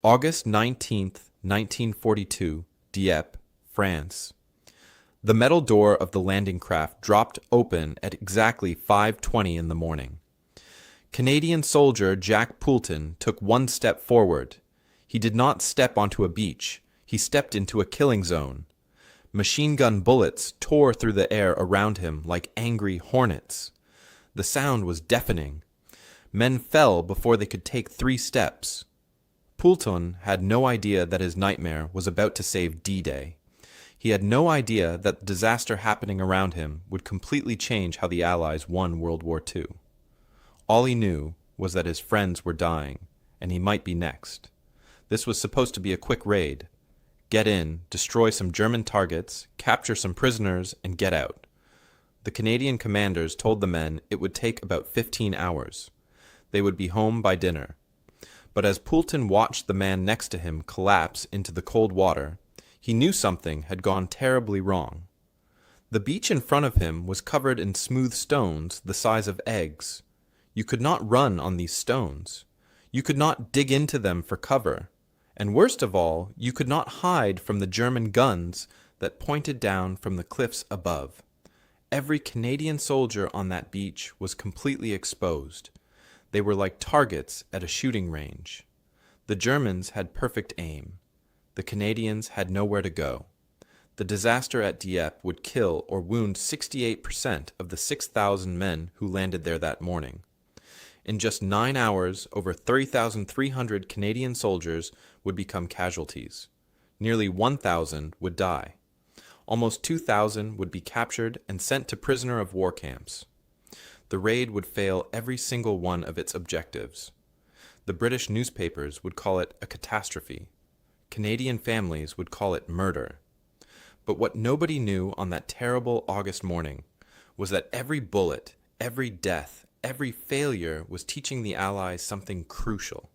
August 19th, 1942, Dieppe, France. The metal door of the landing craft dropped open at exactly 5:20 in the morning. Canadian soldier Jack Poulton took one step forward. He did not step onto a beach. He stepped into a killing zone. Machine gun bullets tore through the air around him like angry hornets. The sound was deafening. Men fell before they could take 3 steps. Poulton had no idea that his nightmare was about to save D-Day. He had no idea that the disaster happening around him would completely change how the Allies won World War II. All he knew was that his friends were dying, and he might be next. This was supposed to be a quick raid. Get in, destroy some German targets, capture some prisoners, and get out. The Canadian commanders told the men it would take about 15 hours. They would be home by dinner. But as Poulton watched the man next to him collapse into the cold water, he knew something had gone terribly wrong. The beach in front of him was covered in smooth stones the size of eggs. You could not run on these stones. You could not dig into them for cover. And worst of all, you could not hide from the German guns that pointed down from the cliffs above. Every Canadian soldier on that beach was completely exposed. They were like targets at a shooting range. The Germans had perfect aim. The Canadians had nowhere to go. The disaster at Dieppe would kill or wound 68% of the 6,000 men who landed there that morning. In just 9 hours, over 3,300 Canadian soldiers would become casualties. Nearly 1,000 would die. Almost 2,000 would be captured and sent to prisoner of war camps. The raid would fail every single one of its objectives. The British newspapers would call it a catastrophe. Canadian families would call it murder. But what nobody knew on that terrible August morning was that every bullet, every death, every failure was teaching the Allies something crucial.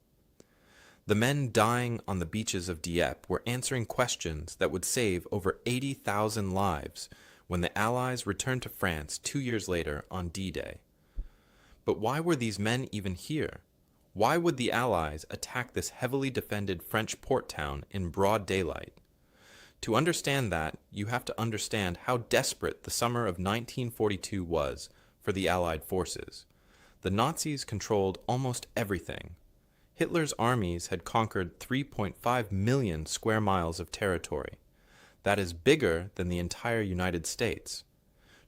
The men dying on the beaches of Dieppe were answering questions that would save over 80,000 lives when the Allies returned to France 2 years later on D-Day. But why were these men even here? Why would the Allies attack this heavily defended French port town in broad daylight? To understand that, you have to understand how desperate the summer of 1942 was for the Allied forces. The Nazis controlled almost everything. Hitler's armies had conquered 3.5 million square miles of territory. That is bigger than the entire United States.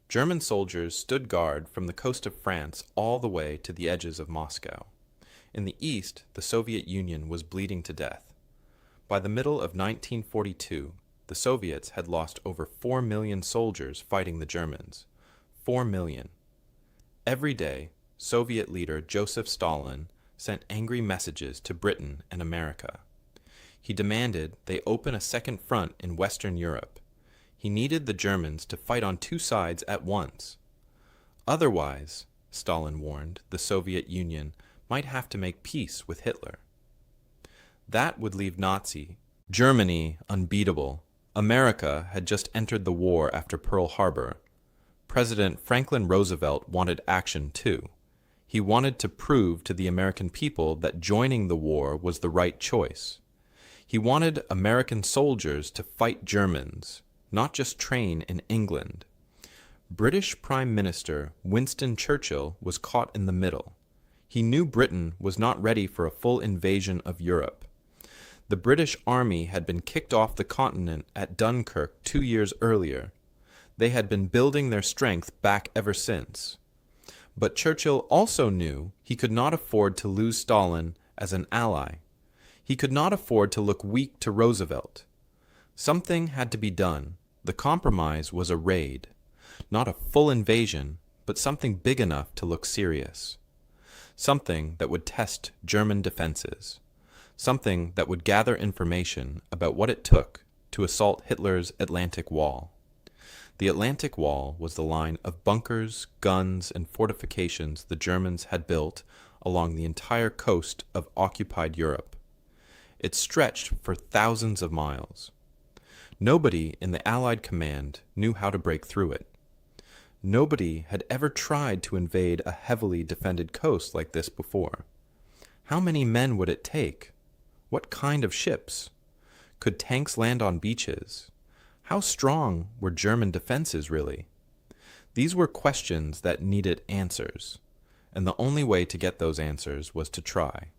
German soldiers stood guard from the coast of France all the way to the edges of Moscow. In the east, the Soviet Union was bleeding to death. By the middle of 1942, the Soviets had lost over 4 million soldiers fighting the Germans. 4 million. Every day, Soviet leader Joseph Stalin sent angry messages to Britain and America. He demanded they open a second front in Western Europe. He needed the Germans to fight on 2 sides at once. Otherwise, Stalin warned, the Soviet Union might have to make peace with Hitler. That would leave Nazi Germany unbeatable. America had just entered the war after Pearl Harbor. President Franklin Roosevelt wanted action too. He wanted to prove to the American people that joining the war was the right choice. He wanted American soldiers to fight Germans, not just train in England. British Prime Minister Winston Churchill was caught in the middle. He knew Britain was not ready for a full invasion of Europe. The British Army had been kicked off the continent at Dunkirk 2 years earlier. They had been building their strength back ever since. But Churchill also knew he could not afford to lose Stalin as an ally. He could not afford to look weak to Roosevelt. Something had to be done. The compromise was a raid. Not a full invasion, but something big enough to look serious. Something that would test German defenses. Something that would gather information about what it took to assault Hitler's Atlantic Wall. The Atlantic Wall was the line of bunkers, guns, and fortifications the Germans had built along the entire coast of occupied Europe. It stretched for thousands of miles. Nobody in the Allied command knew how to break through it. Nobody had ever tried to invade a heavily defended coast like this before. How many men would it take? What kind of ships? Could tanks land on beaches? How strong were German defenses really? These were questions that needed answers, and the only way to get those answers was to try.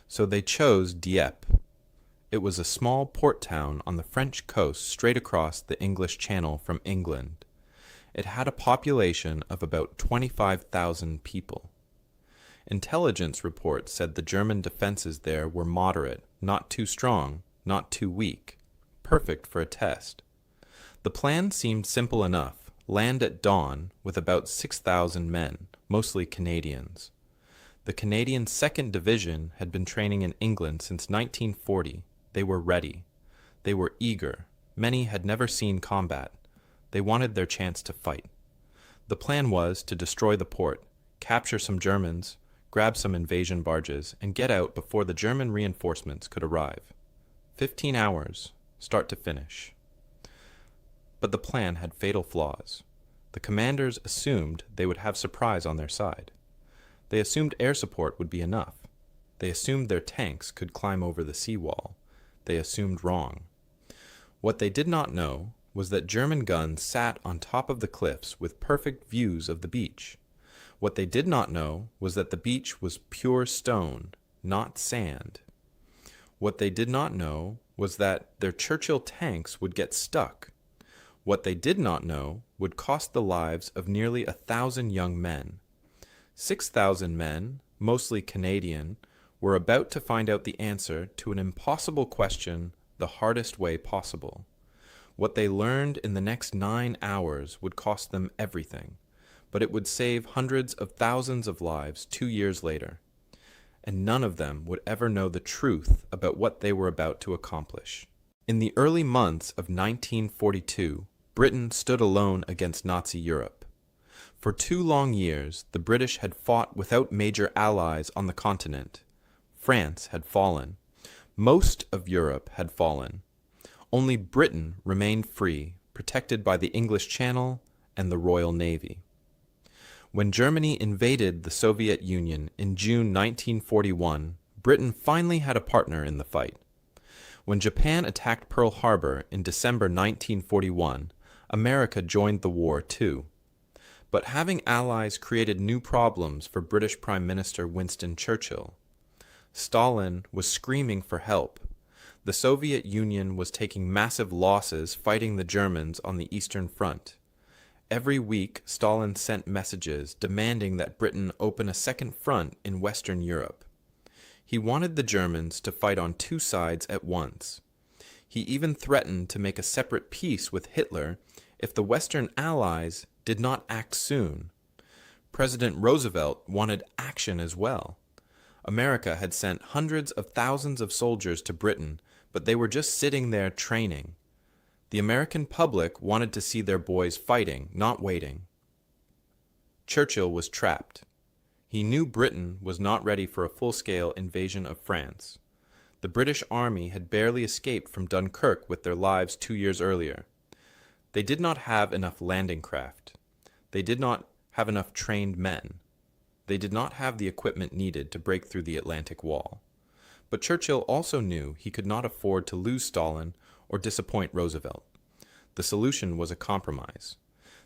So they chose Dieppe. It was a small port town on the French coast straight across the English Channel from England. It had a population of about 25,000 people. Intelligence reports said the German defenses there were moderate, not too strong, not too weak, perfect for a test. The plan seemed simple enough: land at dawn with about 6,000 men, mostly Canadians. The Canadian 2nd Division had been training in England since 1940. They were ready. They were eager. Many had never seen combat. They wanted their chance to fight. The plan was to destroy the port, capture some Germans, grab some invasion barges, and get out before the German reinforcements could arrive. 15 hours, start to finish. But the plan had fatal flaws. The commanders assumed they would have surprise on their side. They assumed air support would be enough. They assumed their tanks could climb over the seawall. They assumed wrong. What they did not know was that German guns sat on top of the cliffs with perfect views of the beach. What they did not know was that the beach was pure stone, not sand. What they did not know was that their Churchill tanks would get stuck. What they did not know would cost the lives of nearly 1,000 young men. 6,000 men, mostly Canadian, were about to find out the answer to an impossible question the hardest way possible. What they learned in the next 9 hours would cost them everything, but it would save hundreds of thousands of lives 2 years later. And none of them would ever know the truth about what they were about to accomplish. In the early months of 1942, Britain stood alone against Nazi Europe. For 2 long years, the British had fought without major allies on the continent. France had fallen. Most of Europe had fallen. Only Britain remained free, protected by the English Channel and the Royal Navy. When Germany invaded the Soviet Union in June 1941, Britain finally had a partner in the fight. When Japan attacked Pearl Harbor in December 1941, America joined the war too. But having allies created new problems for British Prime Minister Winston Churchill. Stalin was screaming for help. The Soviet Union was taking massive losses fighting the Germans on the Eastern Front. Every week, Stalin sent messages demanding that Britain open a second front in Western Europe. He wanted the Germans to fight on 2 sides at once. He even threatened to make a separate peace with Hitler if the Western Allies did not act soon. President Roosevelt wanted action as well. America had sent hundreds of thousands of soldiers to Britain, but they were just sitting there training. The American public wanted to see their boys fighting, not waiting. Churchill was trapped. He knew Britain was not ready for a full-scale invasion of France. The British Army had barely escaped from Dunkirk with their lives 2 years earlier. They did not have enough landing craft. They did not have enough trained men. They did not have the equipment needed to break through the Atlantic Wall. But Churchill also knew he could not afford to lose Stalin or disappoint Roosevelt. The solution was a compromise.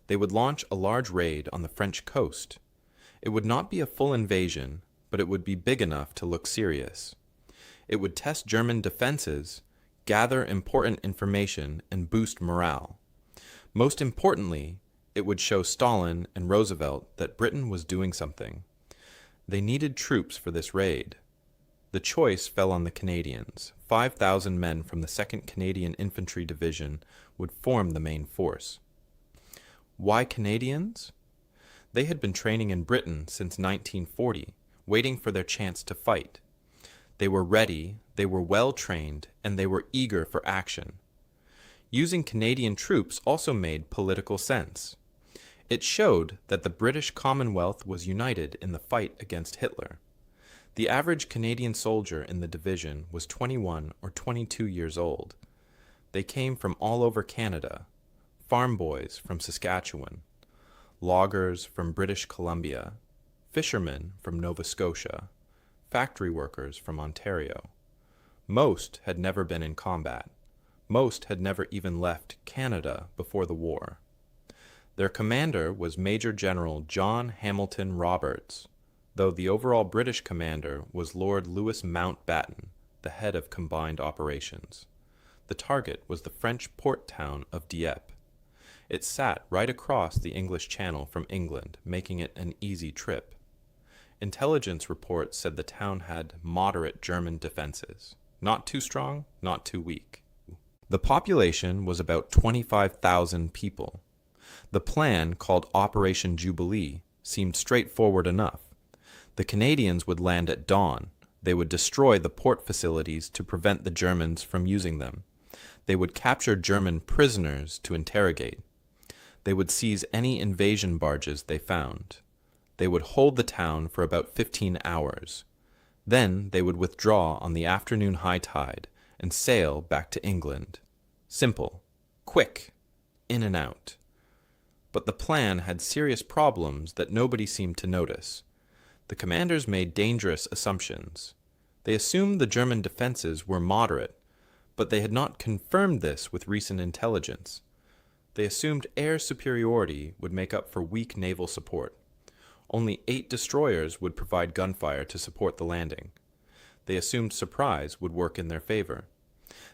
They would launch a large raid on the French coast. It would not be a full invasion, but it would be big enough to look serious. It would test German defenses, gather important information, and boost morale. Most importantly, it would show Stalin and Roosevelt that Britain was doing something. They needed troops for this raid. The choice fell on the Canadians. 5,000 men from the 2nd Canadian Infantry Division would form the main force. Why Canadians? They had been training in Britain since 1940, waiting for their chance to fight. They were ready, they were well trained, and they were eager for action. Using Canadian troops also made political sense. It showed that the British Commonwealth was united in the fight against Hitler. The average Canadian soldier in the division was 21 or 22 years old. They came from all over Canada, farm boys from Saskatchewan, loggers from British Columbia, fishermen from Nova Scotia, factory workers from Ontario. Most had never been in combat. Most had never even left Canada before the war. Their commander was Major General John Hamilton Roberts, though the overall British commander was Lord Louis Mountbatten, the head of combined operations. The target was the French port town of Dieppe. It sat right across the English Channel from England, making it an easy trip. Intelligence reports said the town had moderate German defenses. Not too strong, not too weak. The population was about 25,000 people. The plan, called Operation Jubilee, seemed straightforward enough. The Canadians would land at dawn. They would destroy the port facilities to prevent the Germans from using them. They would capture German prisoners to interrogate. They would seize any invasion barges they found. They would hold the town for about 15 hours. Then they would withdraw on the afternoon high tide and sail back to England. Simple, quick, in and out. But the plan had serious problems that nobody seemed to notice. The commanders made dangerous assumptions. They assumed the German defenses were moderate, but they had not confirmed this with recent intelligence. They assumed air superiority would make up for weak naval support. Only 8 destroyers would provide gunfire to support the landing. They assumed surprise would work in their favor.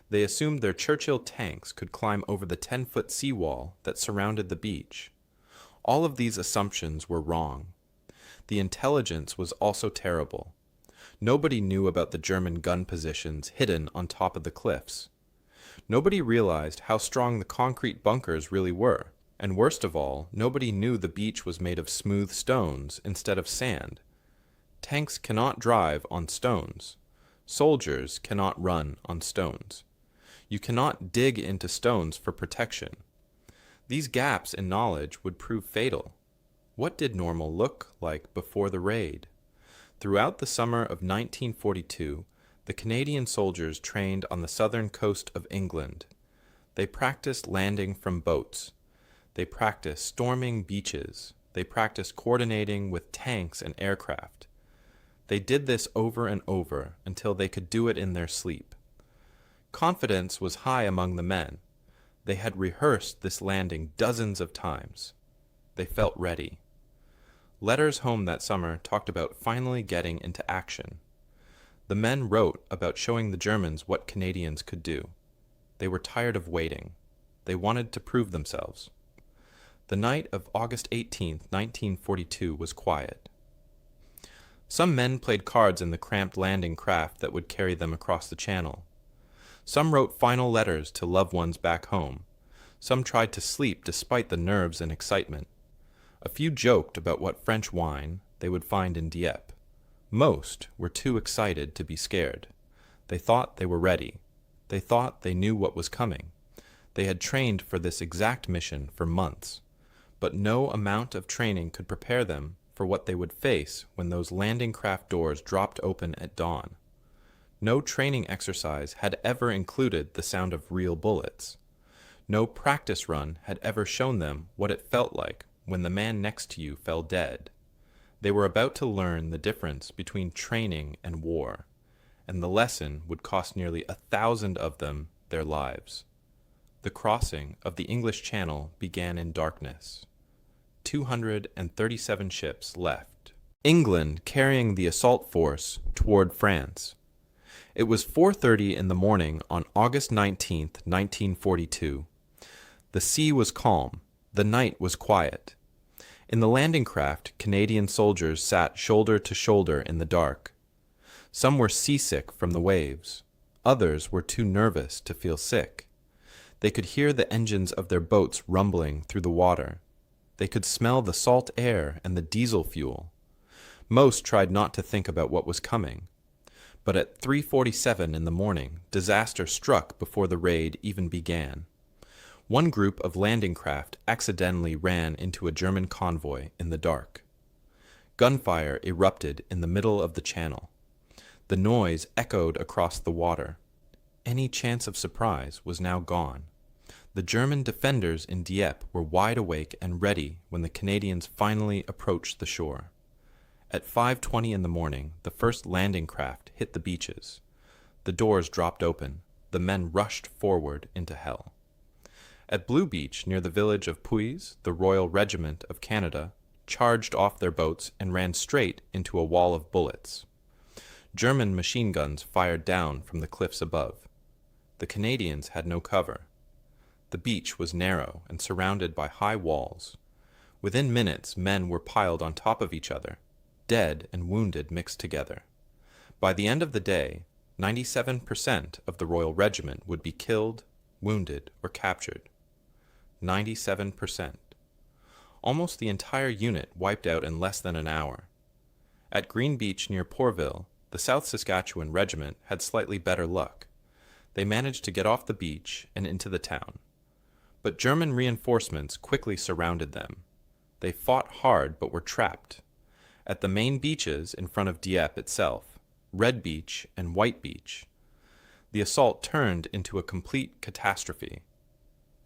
They assumed their Churchill tanks could climb over the 10-foot seawall that surrounded the beach. All of these assumptions were wrong. The intelligence was also terrible. Nobody knew about the German gun positions hidden on top of the cliffs. Nobody realized how strong the concrete bunkers really were. And worst of all, nobody knew the beach was made of smooth stones instead of sand. Tanks cannot drive on stones. Soldiers cannot run on stones. You cannot dig into stones for protection. These gaps in knowledge would prove fatal. What did normal look like before the raid? Throughout the summer of 1942, the Canadian soldiers trained on the southern coast of England. They practiced landing from boats. They practiced storming beaches. They practiced coordinating with tanks and aircraft. They did this over and over until they could do it in their sleep. Confidence was high among the men. They had rehearsed this landing dozens of times. They felt ready. Letters home that summer talked about finally getting into action. The men wrote about showing the Germans what Canadians could do. They were tired of waiting. They wanted to prove themselves. The night of August 18, 1942 was quiet. Some men played cards in the cramped landing craft that would carry them across the channel. Some wrote final letters to loved ones back home. Some tried to sleep despite the nerves and excitement. A few joked about what French wine they would find in Dieppe. Most were too excited to be scared. They thought they were ready. They thought they knew what was coming. They had trained for this exact mission for months. But no amount of training could prepare them for what they would face when those landing craft doors dropped open at dawn. No training exercise had ever included the sound of real bullets. No practice run had ever shown them what it felt like when the man next to you fell dead. They were about to learn the difference between training and war, and the lesson would cost nearly 1,000 of them their lives. The crossing of the English Channel began in darkness. 237 ships left. England carrying the assault force toward France. It was 4:30 in the morning on August 19, 1942. The sea was calm. The night was quiet. In the landing craft, Canadian soldiers sat shoulder to shoulder in the dark. Some were seasick from the waves. Others were too nervous to feel sick. They could hear the engines of their boats rumbling through the water. They could smell the salt air and the diesel fuel. Most tried not to think about what was coming. But at 3:47 in the morning, disaster struck before the raid even began. One group of landing craft accidentally ran into a German convoy in the dark. Gunfire erupted in the middle of the channel. The noise echoed across the water. Any chance of surprise was now gone. The German defenders in Dieppe were wide awake and ready when the Canadians finally approached the shore. At 5:20 in the morning, the first landing craft hit the beaches. The doors dropped open. The men rushed forward into hell. At Blue Beach, near the village of Puis, the Royal Regiment of Canada charged off their boats and ran straight into a wall of bullets. German machine guns fired down from the cliffs above. The Canadians had no cover. The beach was narrow and surrounded by high walls. Within minutes, men were piled on top of each other, dead and wounded mixed together. By the end of the day, 97% of the Royal Regiment would be killed, wounded, or captured. 97%. Almost the entire unit wiped out in less than an hour. At Green Beach near Pourville, the South Saskatchewan Regiment had slightly better luck. They managed to get off the beach and into the town. But German reinforcements quickly surrounded them. They fought hard but were trapped. At the main beaches in front of Dieppe itself, Red Beach and White Beach, the assault turned into a complete catastrophe.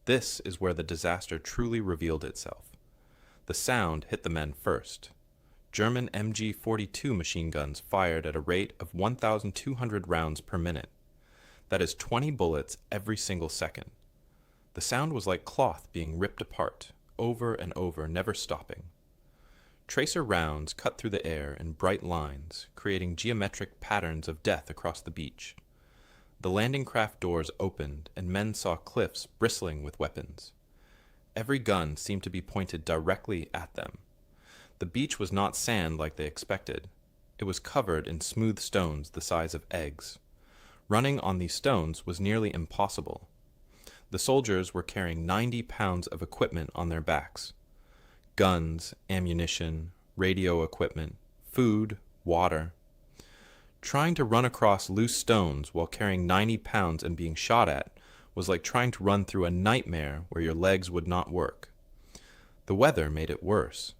This is where the disaster truly revealed itself. The sound hit the men first. German MG-42 machine guns fired at a rate of 1,200 rounds per minute. That is 20 bullets every single second. The sound was like cloth being ripped apart, over and over, never stopping. Tracer rounds cut through the air in bright lines, creating geometric patterns of death across the beach. The landing craft doors opened, and men saw cliffs bristling with weapons. Every gun seemed to be pointed directly at them. The beach was not sand like they expected. It was covered in smooth stones the size of eggs. Running on these stones was nearly impossible. The soldiers were carrying 90 pounds of equipment on their backs. Guns, ammunition, radio equipment, food, water. Trying to run across loose stones while carrying 90 pounds and being shot at was like trying to run through a nightmare where your legs would not work. The weather made it worse.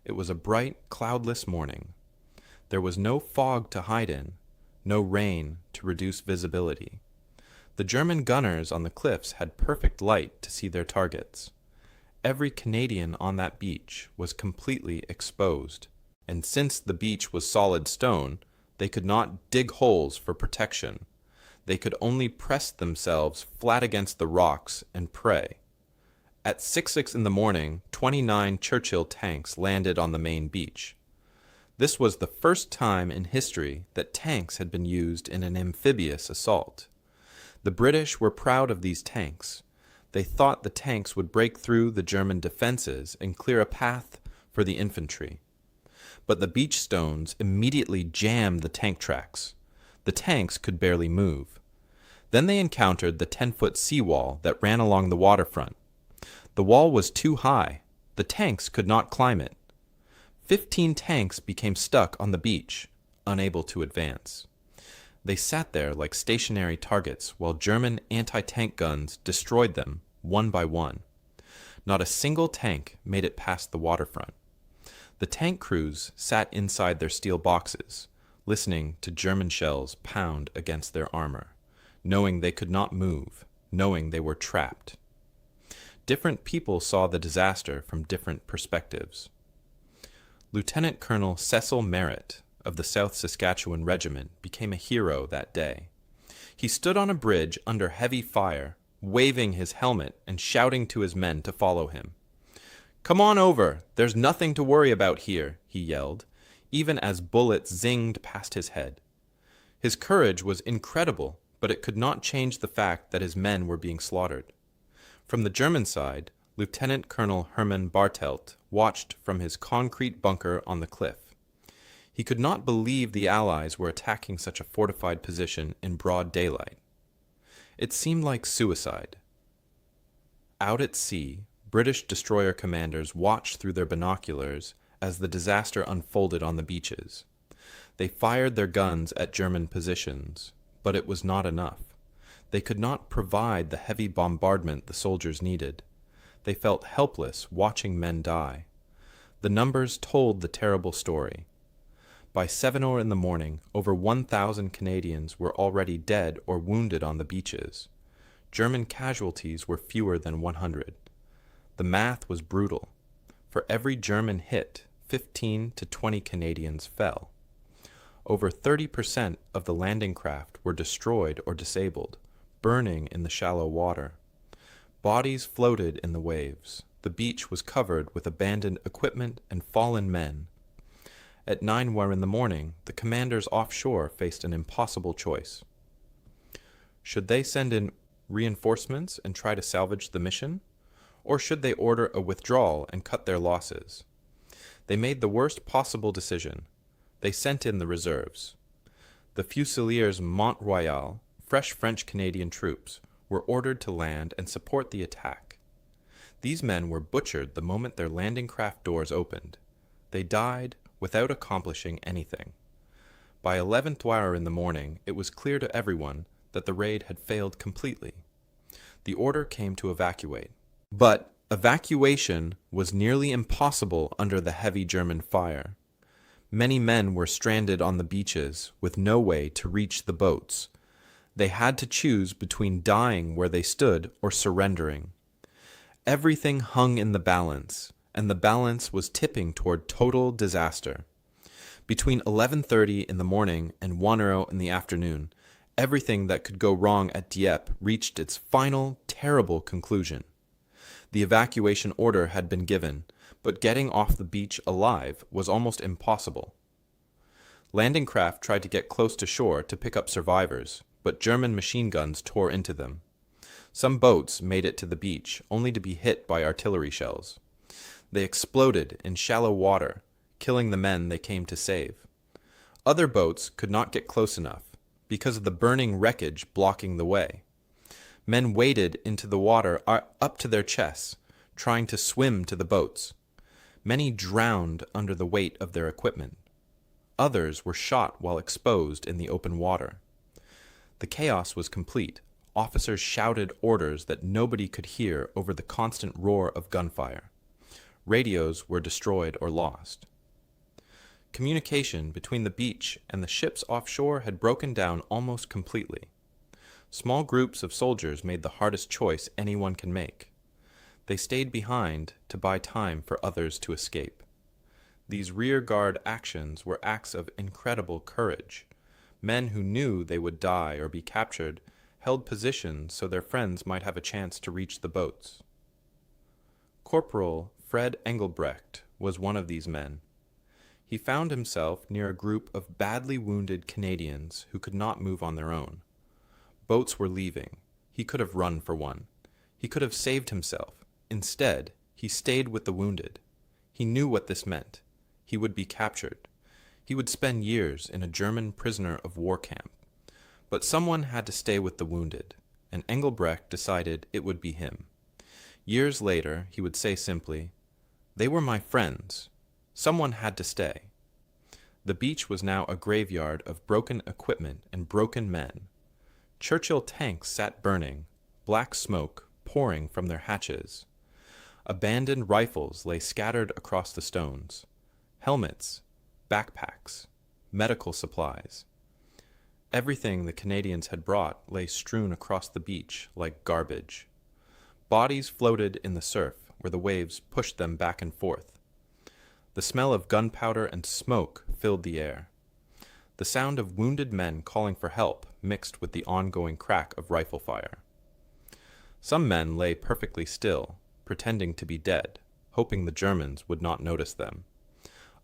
It was a bright, cloudless morning. There was no fog to hide in, no rain to reduce visibility. The German gunners on the cliffs had perfect light to see their targets. Every Canadian on that beach was completely exposed, and since the beach was solid stone, they could not dig holes for protection. They could only press themselves flat against the rocks and pray. At 6:06 in the morning, 29 Churchill tanks landed on the main beach. This was the first time in history that tanks had been used in an amphibious assault. The British were proud of these tanks. They thought the tanks would break through the German defenses and clear a path for the infantry. But the beach stones immediately jammed the tank tracks. The tanks could barely move. Then they encountered the 10-foot seawall that ran along the waterfront. The wall was too high. The tanks could not climb it. 15 tanks became stuck on the beach, unable to advance. They sat there like stationary targets while German anti-tank guns destroyed them one by one. Not a single tank made it past the waterfront. The tank crews sat inside their steel boxes, listening to German shells pound against their armor, knowing they could not move, knowing they were trapped. Different people saw the disaster from different perspectives. Lieutenant Colonel Cecil Merritt of the South Saskatchewan Regiment became a hero that day. He stood on a bridge under heavy fire, waving his helmet and shouting to his men to follow him. "Come on over, there's nothing to worry about here," he yelled, even as bullets zinged past his head. His courage was incredible, but it could not change the fact that his men were being slaughtered. From the German side, Lieutenant Colonel Hermann Bartelt watched from his concrete bunker on the cliff. He could not believe the Allies were attacking such a fortified position in broad daylight. It seemed like suicide. Out at sea, British destroyer commanders watched through their binoculars as the disaster unfolded on the beaches. They fired their guns at German positions, but it was not enough. They could not provide the heavy bombardment the soldiers needed. They felt helpless watching men die. The numbers told the terrible story. By 7:00 in the morning, over 1,000 Canadians were already dead or wounded on the beaches. German casualties were fewer than 100. The math was brutal. For every German hit, 15 to 20 Canadians fell. Over 30% of the landing craft were destroyed or disabled, burning in the shallow water. Bodies floated in the waves. The beach was covered with abandoned equipment and fallen men. At 9 in the morning, the commanders offshore faced an impossible choice. Should they send in reinforcements and try to salvage the mission? Or should they order a withdrawal and cut their losses? They made the worst possible decision. They sent in the reserves. The Fusiliers Mont Royal, fresh French-Canadian troops, were ordered to land and support the attack. These men were butchered the moment their landing craft doors opened. They died without accomplishing anything. By 11th hour in the morning, it was clear to everyone that the raid had failed completely. The order came to evacuate. But evacuation was nearly impossible under the heavy German fire. Many men were stranded on the beaches with no way to reach the boats. They had to choose between dying where they stood or surrendering. Everything hung in the balance, and the balance was tipping toward total disaster. Between 11:30 in the morning and 1 in the afternoon, everything that could go wrong at Dieppe reached its final, terrible conclusion. The evacuation order had been given, but getting off the beach alive was almost impossible. Landing craft tried to get close to shore to pick up survivors, but German machine guns tore into them. Some boats made it to the beach, only to be hit by artillery shells. They exploded in shallow water, killing the men they came to save. Other boats could not get close enough, because of the burning wreckage blocking the way. Men waded into the water up to their chests, trying to swim to the boats. Many drowned under the weight of their equipment. Others were shot while exposed in the open water. The chaos was complete. Officers shouted orders that nobody could hear over the constant roar of gunfire. Radios were destroyed or lost. Communication between the beach and the ships offshore had broken down almost completely. Small groups of soldiers made the hardest choice anyone can make. They stayed behind to buy time for others to escape. These rearguard actions were acts of incredible courage. Men who knew they would die or be captured held positions so their friends might have a chance to reach the boats. Corporal Fred Engelbrecht was one of these men. He found himself near a group of badly wounded Canadians who could not move on their own. Boats were leaving. He could have run for one. He could have saved himself. Instead, he stayed with the wounded. He knew what this meant. He would be captured. He would spend years in a German prisoner of war camp. But someone had to stay with the wounded, and Engelbrecht decided it would be him. Years later, he would say simply, "They were my friends. Someone had to stay." The beach was now a graveyard of broken equipment and broken men. Churchill tanks sat burning, black smoke pouring from their hatches. Abandoned rifles lay scattered across the stones. Helmets, backpacks, medical supplies. Everything the Canadians had brought lay strewn across the beach like garbage. Bodies floated in the surf where the waves pushed them back and forth. The smell of gunpowder and smoke filled the air. The sound of wounded men calling for help mixed with the ongoing crack of rifle fire. Some men lay perfectly still, pretending to be dead, hoping the Germans would not notice them.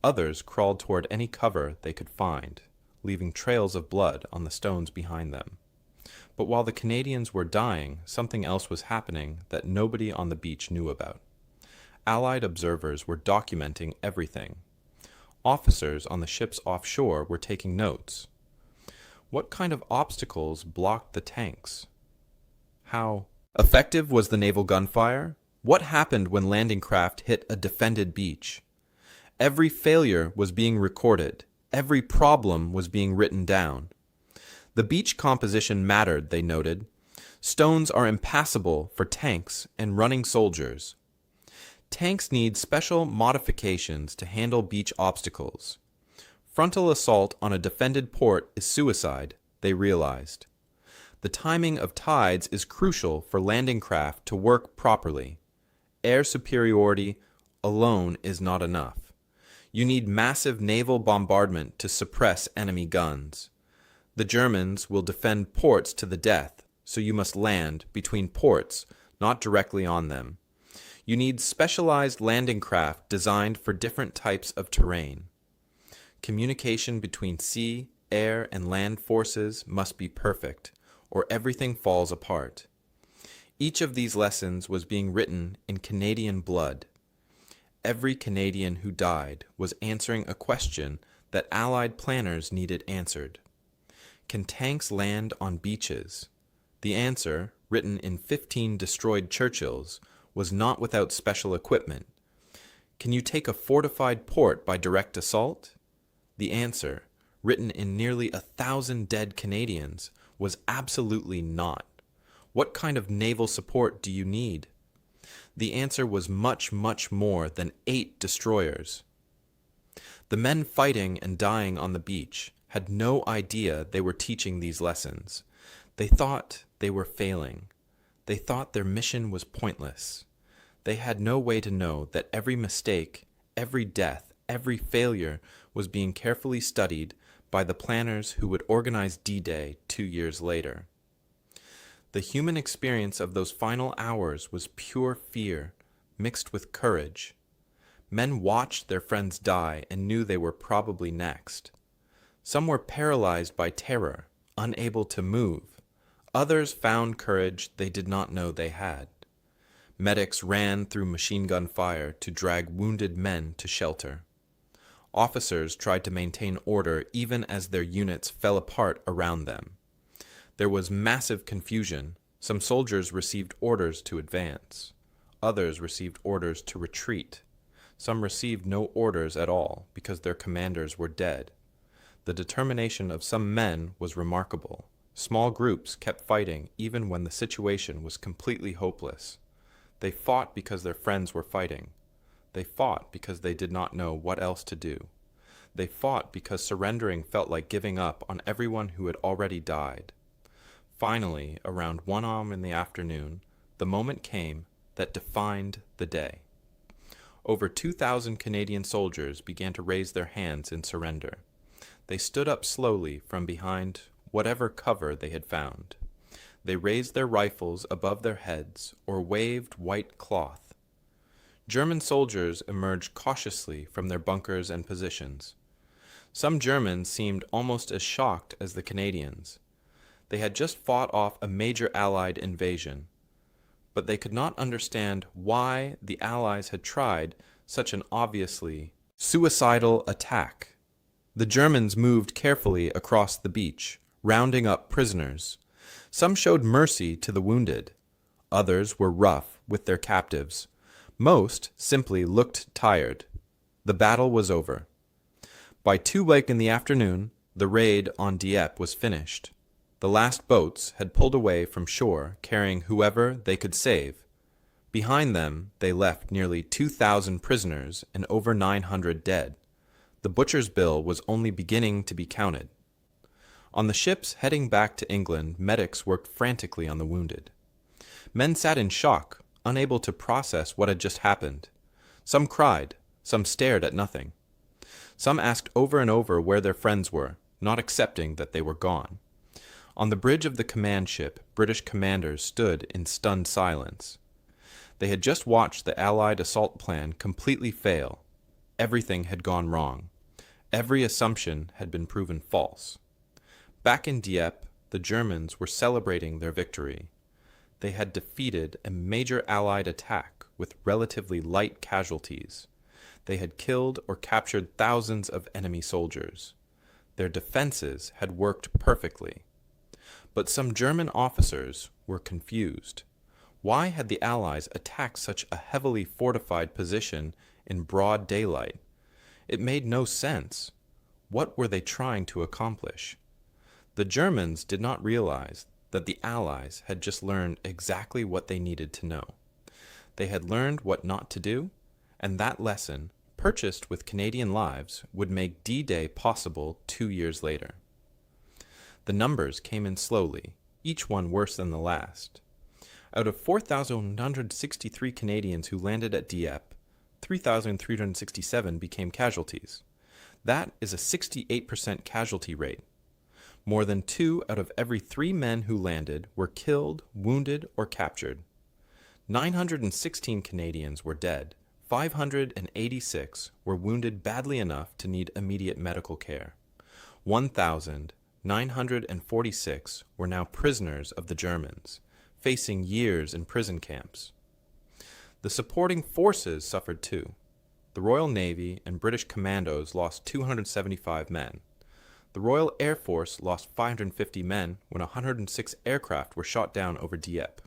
Others crawled toward any cover they could find, leaving trails of blood on the stones behind them. But while the Canadians were dying, something else was happening that nobody on the beach knew about. Allied observers were documenting everything. Officers on the ships offshore were taking notes. What kind of obstacles blocked the tanks? How effective was the naval gunfire? What happened when landing craft hit a defended beach? Every failure was being recorded. Every problem was being written down. The beach composition mattered, they noted. Stones are impassable for tanks and running soldiers. Tanks need special modifications to handle beach obstacles. Frontal assault on a defended port is suicide, they realized. The timing of tides is crucial for landing craft to work properly. Air superiority alone is not enough. You need massive naval bombardment to suppress enemy guns. The Germans will defend ports to the death, so you must land between ports, not directly on them. You need specialized landing craft designed for different types of terrain. Communication between sea, air, and land forces must be perfect, or everything falls apart. Each of these lessons was being written in Canadian blood. Every Canadian who died was answering a question that Allied planners needed answered. Can tanks land on beaches? The answer, written in 15 destroyed Churchills, was not without special equipment. Can you take a fortified port by direct assault? The answer, written in nearly 1,000 dead Canadians, was absolutely not. What kind of naval support do you need? The answer was much, much more than 8 destroyers. The men fighting and dying on the beach had no idea they were teaching these lessons. They thought they were failing. They thought their mission was pointless. They had no way to know that every mistake, every death, every failure was being carefully studied by the planners who would organize D-Day 2 years later. The human experience of those final hours was pure fear, mixed with courage. Men watched their friends die and knew they were probably next. Some were paralyzed by terror, unable to move. Others found courage they did not know they had. Medics ran through machine gun fire to drag wounded men to shelter. Officers tried to maintain order even as their units fell apart around them. There was massive confusion. Some soldiers received orders to advance. Others received orders to retreat. Some received no orders at all because their commanders were dead. The determination of some men was remarkable. Small groups kept fighting even when the situation was completely hopeless. They fought because their friends were fighting. They fought because they did not know what else to do. They fought because surrendering felt like giving up on everyone who had already died. Finally, around 1 a.m. in the afternoon, the moment came that defined the day. Over 2,000 Canadian soldiers began to raise their hands in surrender. They stood up slowly from behind whatever cover they had found. They raised their rifles above their heads or waved white cloth. German soldiers emerged cautiously from their bunkers and positions. Some Germans seemed almost as shocked as the Canadians. They had just fought off a major Allied invasion, but they could not understand why the Allies had tried such an obviously suicidal attack. The Germans moved carefully across the beach, rounding up prisoners. Some showed mercy to the wounded. Others were rough with their captives. Most simply looked tired. The battle was over. By 2 in the afternoon, the raid on Dieppe was finished. The last boats had pulled away from shore carrying whoever they could save. Behind them, they left nearly 2,000 prisoners and over 900 dead. The butcher's bill was only beginning to be counted. On the ships heading back to England, medics worked frantically on the wounded. Men sat in shock, unable to process what had just happened. Some cried, some stared at nothing. Some asked over and over where their friends were, not accepting that they were gone. On the bridge of the command ship, British commanders stood in stunned silence. They had just watched the Allied assault plan completely fail. Everything had gone wrong. Every assumption had been proven false. Back in Dieppe, the Germans were celebrating their victory. They had defeated a major Allied attack with relatively light casualties. They had killed or captured thousands of enemy soldiers. Their defenses had worked perfectly. But some German officers were confused. Why had the Allies attacked such a heavily fortified position in broad daylight? It made no sense. What were they trying to accomplish? The Germans did not realize that the Allies had just learned exactly what they needed to know. They had learned what not to do, and that lesson, purchased with Canadian lives, would make D-Day possible 2 years later. The numbers came in slowly, each one worse than the last. Out of 4,163 Canadians who landed at Dieppe, 3,367 became casualties. That is a 68% casualty rate. More than 2 out of every 3 men who landed were killed, wounded, or captured. 916 Canadians were dead. 586 were wounded badly enough to need immediate medical care. 1,946 were now prisoners of the Germans, facing years in prison camps. The supporting forces suffered too. The Royal Navy and British commandos lost 275 men. The Royal Air Force lost 550 men when 106 aircraft were shot down over Dieppe.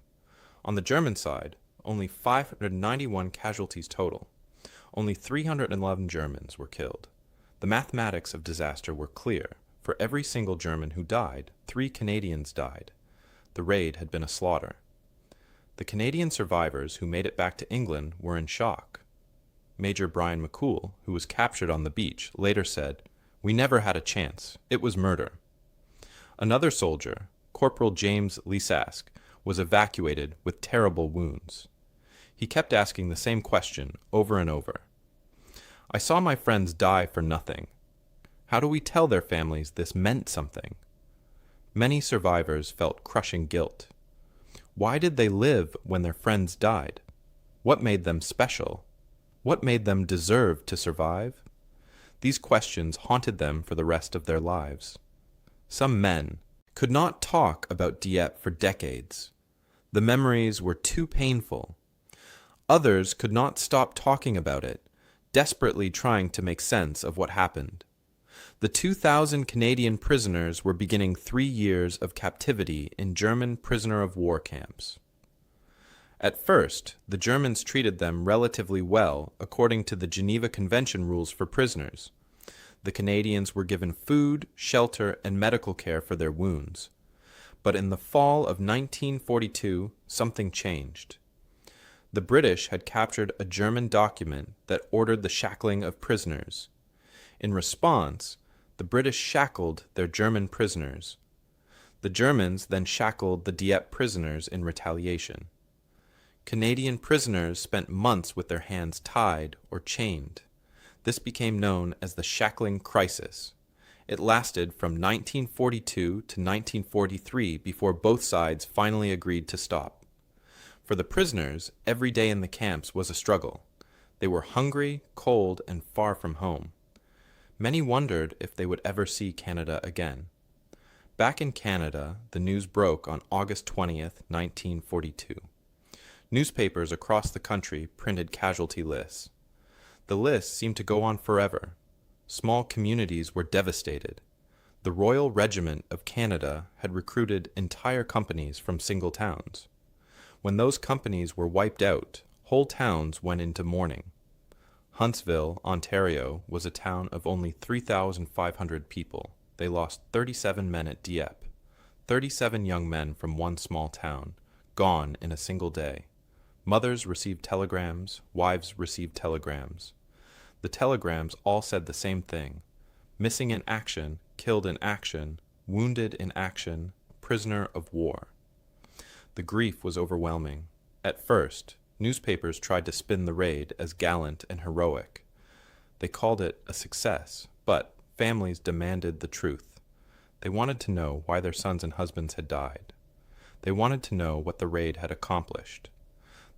On the German side, only 591 casualties total. Only 311 Germans were killed. The mathematics of disaster were clear. For every single German who died, 3 Canadians died. The raid had been a slaughter. The Canadian survivors who made it back to England were in shock. Major Brian McCool, who was captured on the beach, later said, "We never had a chance. It was murder." Another soldier, Corporal James Lesask, was evacuated with terrible wounds. He kept asking the same question over and over. "I saw my friends die for nothing. How do we tell their families this meant something?" Many survivors felt crushing guilt. Why did they live when their friends died? What made them special? What made them deserve to survive? These questions haunted them for the rest of their lives. Some men could not talk about Dieppe for decades. The memories were too painful. Others could not stop talking about it, desperately trying to make sense of what happened. The 2,000 Canadian prisoners were beginning 3 years of captivity in German prisoner of war camps. At first, the Germans treated them relatively well according to the Geneva Convention rules for prisoners. The Canadians were given food, shelter, and medical care for their wounds. But in the fall of 1942, something changed. The British had captured a German document that ordered the shackling of prisoners. In response, the British shackled their German prisoners. The Germans then shackled the Dieppe prisoners in retaliation. Canadian prisoners spent months with their hands tied or chained. This became known as the shackling crisis. It lasted from 1942 to 1943 before both sides finally agreed to stop. For the prisoners, every day in the camps was a struggle. They were hungry, cold, and far from home. Many wondered if they would ever see Canada again. Back in Canada, the news broke on August 20th, 1942. Newspapers across the country printed casualty lists. The lists seemed to go on forever. Small communities were devastated. The Royal Regiment of Canada had recruited entire companies from single towns. When those companies were wiped out, whole towns went into mourning. Huntsville, Ontario, was a town of only 3,500 people. They lost 37 men at Dieppe, 37 young men from one small town, gone in a single day. Mothers received telegrams, wives received telegrams. The telegrams all said the same thing: missing in action, killed in action, wounded in action, prisoner of war. The grief was overwhelming. At first, newspapers tried to spin the raid as gallant and heroic. They called it a success, but families demanded the truth. They wanted to know why their sons and husbands had died. They wanted to know what the raid had accomplished.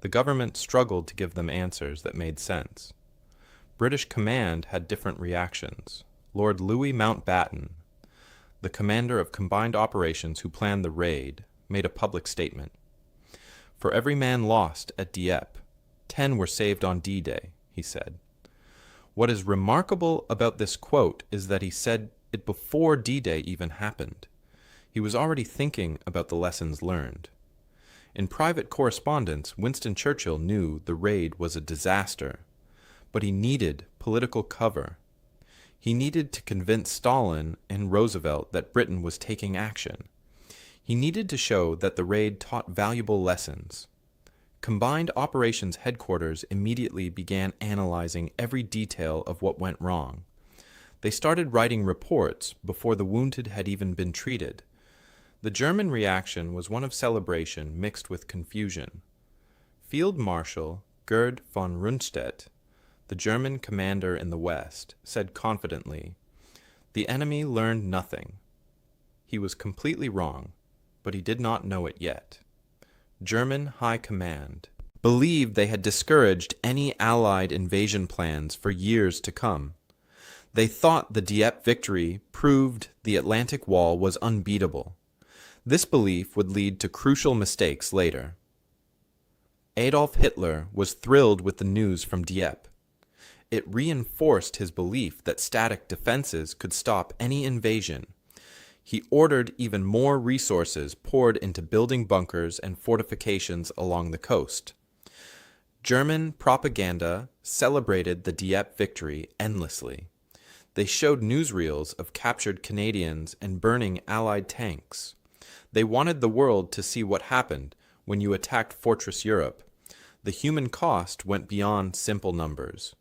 The government struggled to give them answers that made sense. British command had different reactions. Lord Louis Mountbatten, the commander of combined operations who planned the raid, made a public statement. "For every man lost at Dieppe, 10 were saved on D-Day," he said. What is remarkable about this quote is that he said it before D-Day even happened. He was already thinking about the lessons learned. In private correspondence, Winston Churchill knew the raid was a disaster, but he needed political cover. He needed to convince Stalin and Roosevelt that Britain was taking action. He needed to show that the raid taught valuable lessons. Combined Operations Headquarters immediately began analyzing every detail of what went wrong. They started writing reports before the wounded had even been treated. The German reaction was one of celebration mixed with confusion. Field Marshal Gerd von Rundstedt, the German commander in the west, said confidently, "The enemy learned nothing." He was completely wrong, but he did not know it yet. German High Command believed they had discouraged any Allied invasion plans for years to come. They thought the Dieppe victory proved the Atlantic Wall was unbeatable. This belief would lead to crucial mistakes later. Adolf Hitler was thrilled with the news from Dieppe. It reinforced his belief that static defenses could stop any invasion. He ordered even more resources poured into building bunkers and fortifications along the coast. German propaganda celebrated the Dieppe victory endlessly. They showed newsreels of captured Canadians and burning Allied tanks. They wanted the world to see what happened when you attacked Fortress Europe. The human cost went beyond simple numbers.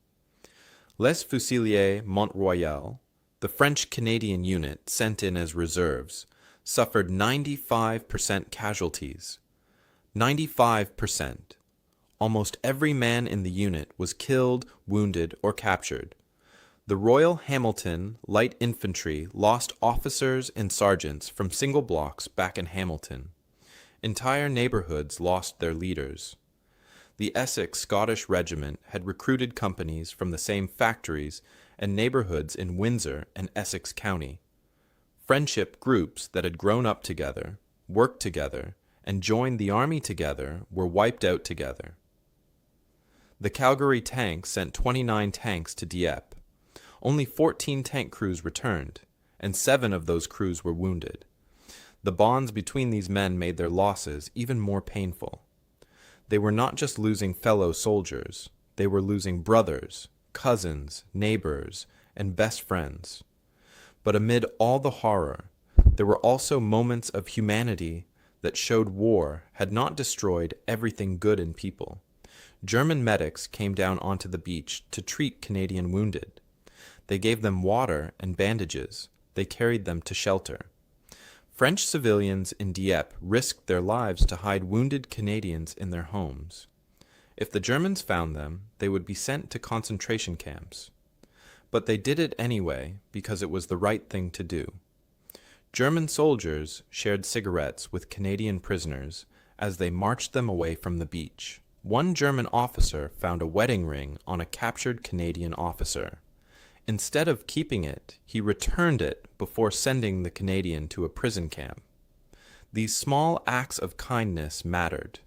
Les Fusiliers Mont-Royal, the French-Canadian unit sent in as reserves, suffered 95% casualties. 95%. Almost every man in the unit was killed, wounded, or captured. The Royal Hamilton Light Infantry lost officers and sergeants from single blocks back in Hamilton. Entire neighborhoods lost their leaders. The Essex Scottish Regiment had recruited companies from the same factories and neighborhoods in Windsor and Essex County. Friendship groups that had grown up together, worked together, and joined the army together were wiped out together. The Calgary tank sent 29 tanks to Dieppe. Only 14 tank crews returned, and 7 of those crews were wounded. The bonds between these men made their losses even more painful. They were not just losing fellow soldiers, they were losing brothers, cousins, neighbors, and best friends. But amid all the horror, there were also moments of humanity that showed war had not destroyed everything good in people. German medics came down onto the beach to treat Canadian wounded. They gave them water and bandages. They carried them to shelter. French civilians in Dieppe risked their lives to hide wounded Canadians in their homes. If the Germans found them, they would be sent to concentration camps. But they did it anyway because it was the right thing to do. German soldiers shared cigarettes with Canadian prisoners as they marched them away from the beach. One German officer found a wedding ring on a captured Canadian officer. Instead of keeping it, he returned it before sending the Canadian to a prison camp. These small acts of kindness mattered.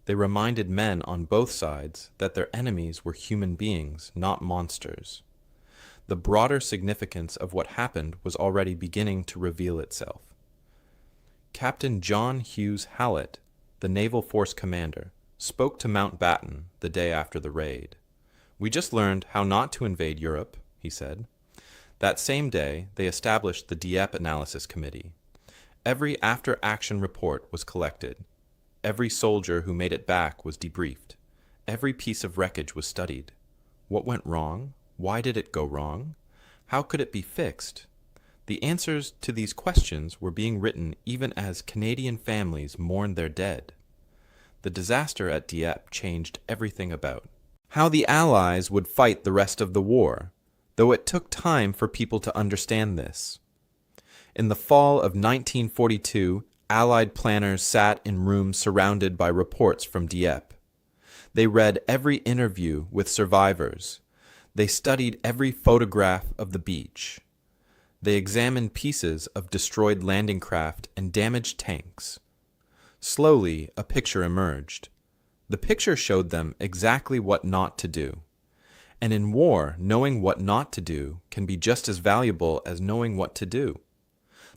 They reminded men on both sides that their enemies were human beings, not monsters. The broader significance of what happened was already beginning to reveal itself. Captain John Hughes Hallett, the Naval Force commander, spoke to Mountbatten the day after the raid. "We just learned how not to invade Europe," he said. That same day, they established the Dieppe Analysis Committee. Every after-action report was collected. Every soldier who made it back was debriefed. Every piece of wreckage was studied. What went wrong? Why did it go wrong? How could it be fixed? The answers to these questions were being written even as Canadian families mourned their dead. The disaster at Dieppe changed everything about how the Allies would fight the rest of the war, though it took time for people to understand this. In the fall of 1942, Allied planners sat in rooms surrounded by reports from Dieppe. They read every interview with survivors. They studied every photograph of the beach. They examined pieces of destroyed landing craft and damaged tanks. Slowly, a picture emerged. The picture showed them exactly what not to do. And in war, knowing what not to do can be just as valuable as knowing what to do.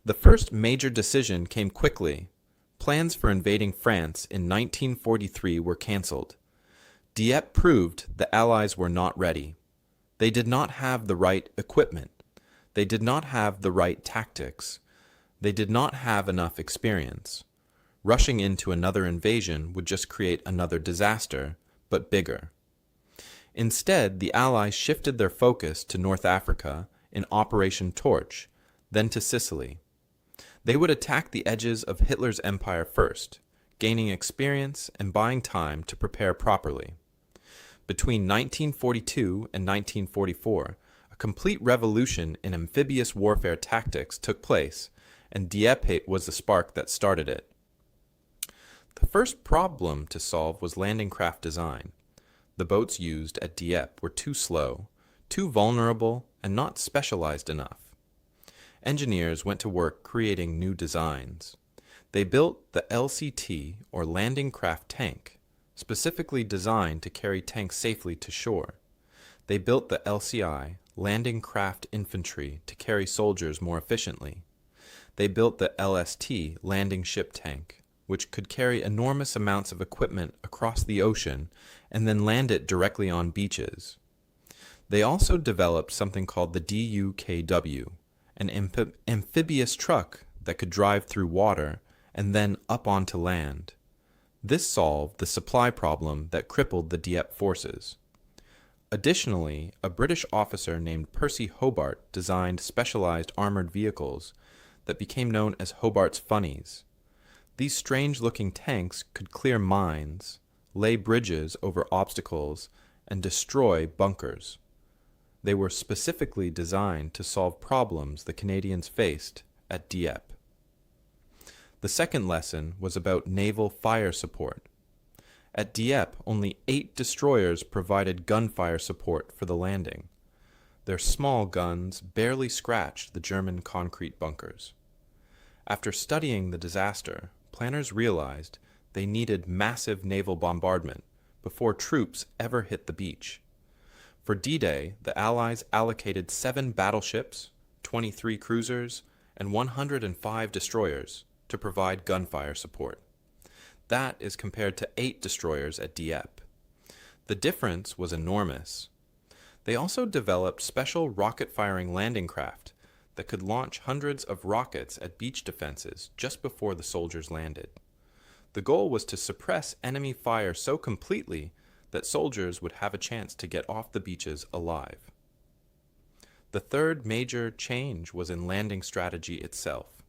The first major decision came quickly. Plans for invading France in 1943 were cancelled. Dieppe proved the Allies were not ready. They did not have the right equipment. They did not have the right tactics. They did not have enough experience. Rushing into another invasion would just create another disaster, but bigger. Instead, the Allies shifted their focus to North Africa in Operation Torch, then to Sicily. They would attack the edges of Hitler's empire first, gaining experience and buying time to prepare properly. Between 1942 and 1944, a complete revolution in amphibious warfare tactics took place, and Dieppe was the spark that started it. The first problem to solve was landing craft design. The boats used at Dieppe were too slow, too vulnerable, and not specialized enough. Engineers went to work creating new designs. They built the LCT, or Landing Craft Tank, specifically designed to carry tanks safely to shore. They built the LCI, Landing Craft Infantry, to carry soldiers more efficiently. They built the LST, Landing Ship Tank, which could carry enormous amounts of equipment across the ocean and then land it directly on beaches. They also developed something called the DUKW, an amphibious truck that could drive through water and then up onto land. This solved the supply problem that crippled the Dieppe forces. Additionally, a British officer named Percy Hobart designed specialized armored vehicles that became known as Hobart's Funnies. These strange-looking tanks could clear mines, lay bridges over obstacles, and destroy bunkers. They were specifically designed to solve problems the Canadians faced at Dieppe. The second lesson was about naval fire support. At Dieppe, only 8 destroyers provided gunfire support for the landing. Their small guns barely scratched the German concrete bunkers. After studying the disaster, planners realized they needed massive naval bombardment before troops ever hit the beach. For D-Day, the Allies allocated 7 battleships, 23 cruisers, and 105 destroyers to provide gunfire support. That is compared to 8 destroyers at Dieppe. The difference was enormous. They also developed special rocket-firing landing craft that could launch hundreds of rockets at beach defenses just before the soldiers landed. The goal was to suppress enemy fire so completely that soldiers would have a chance to get off the beaches alive. The third major change was in landing strategy itself.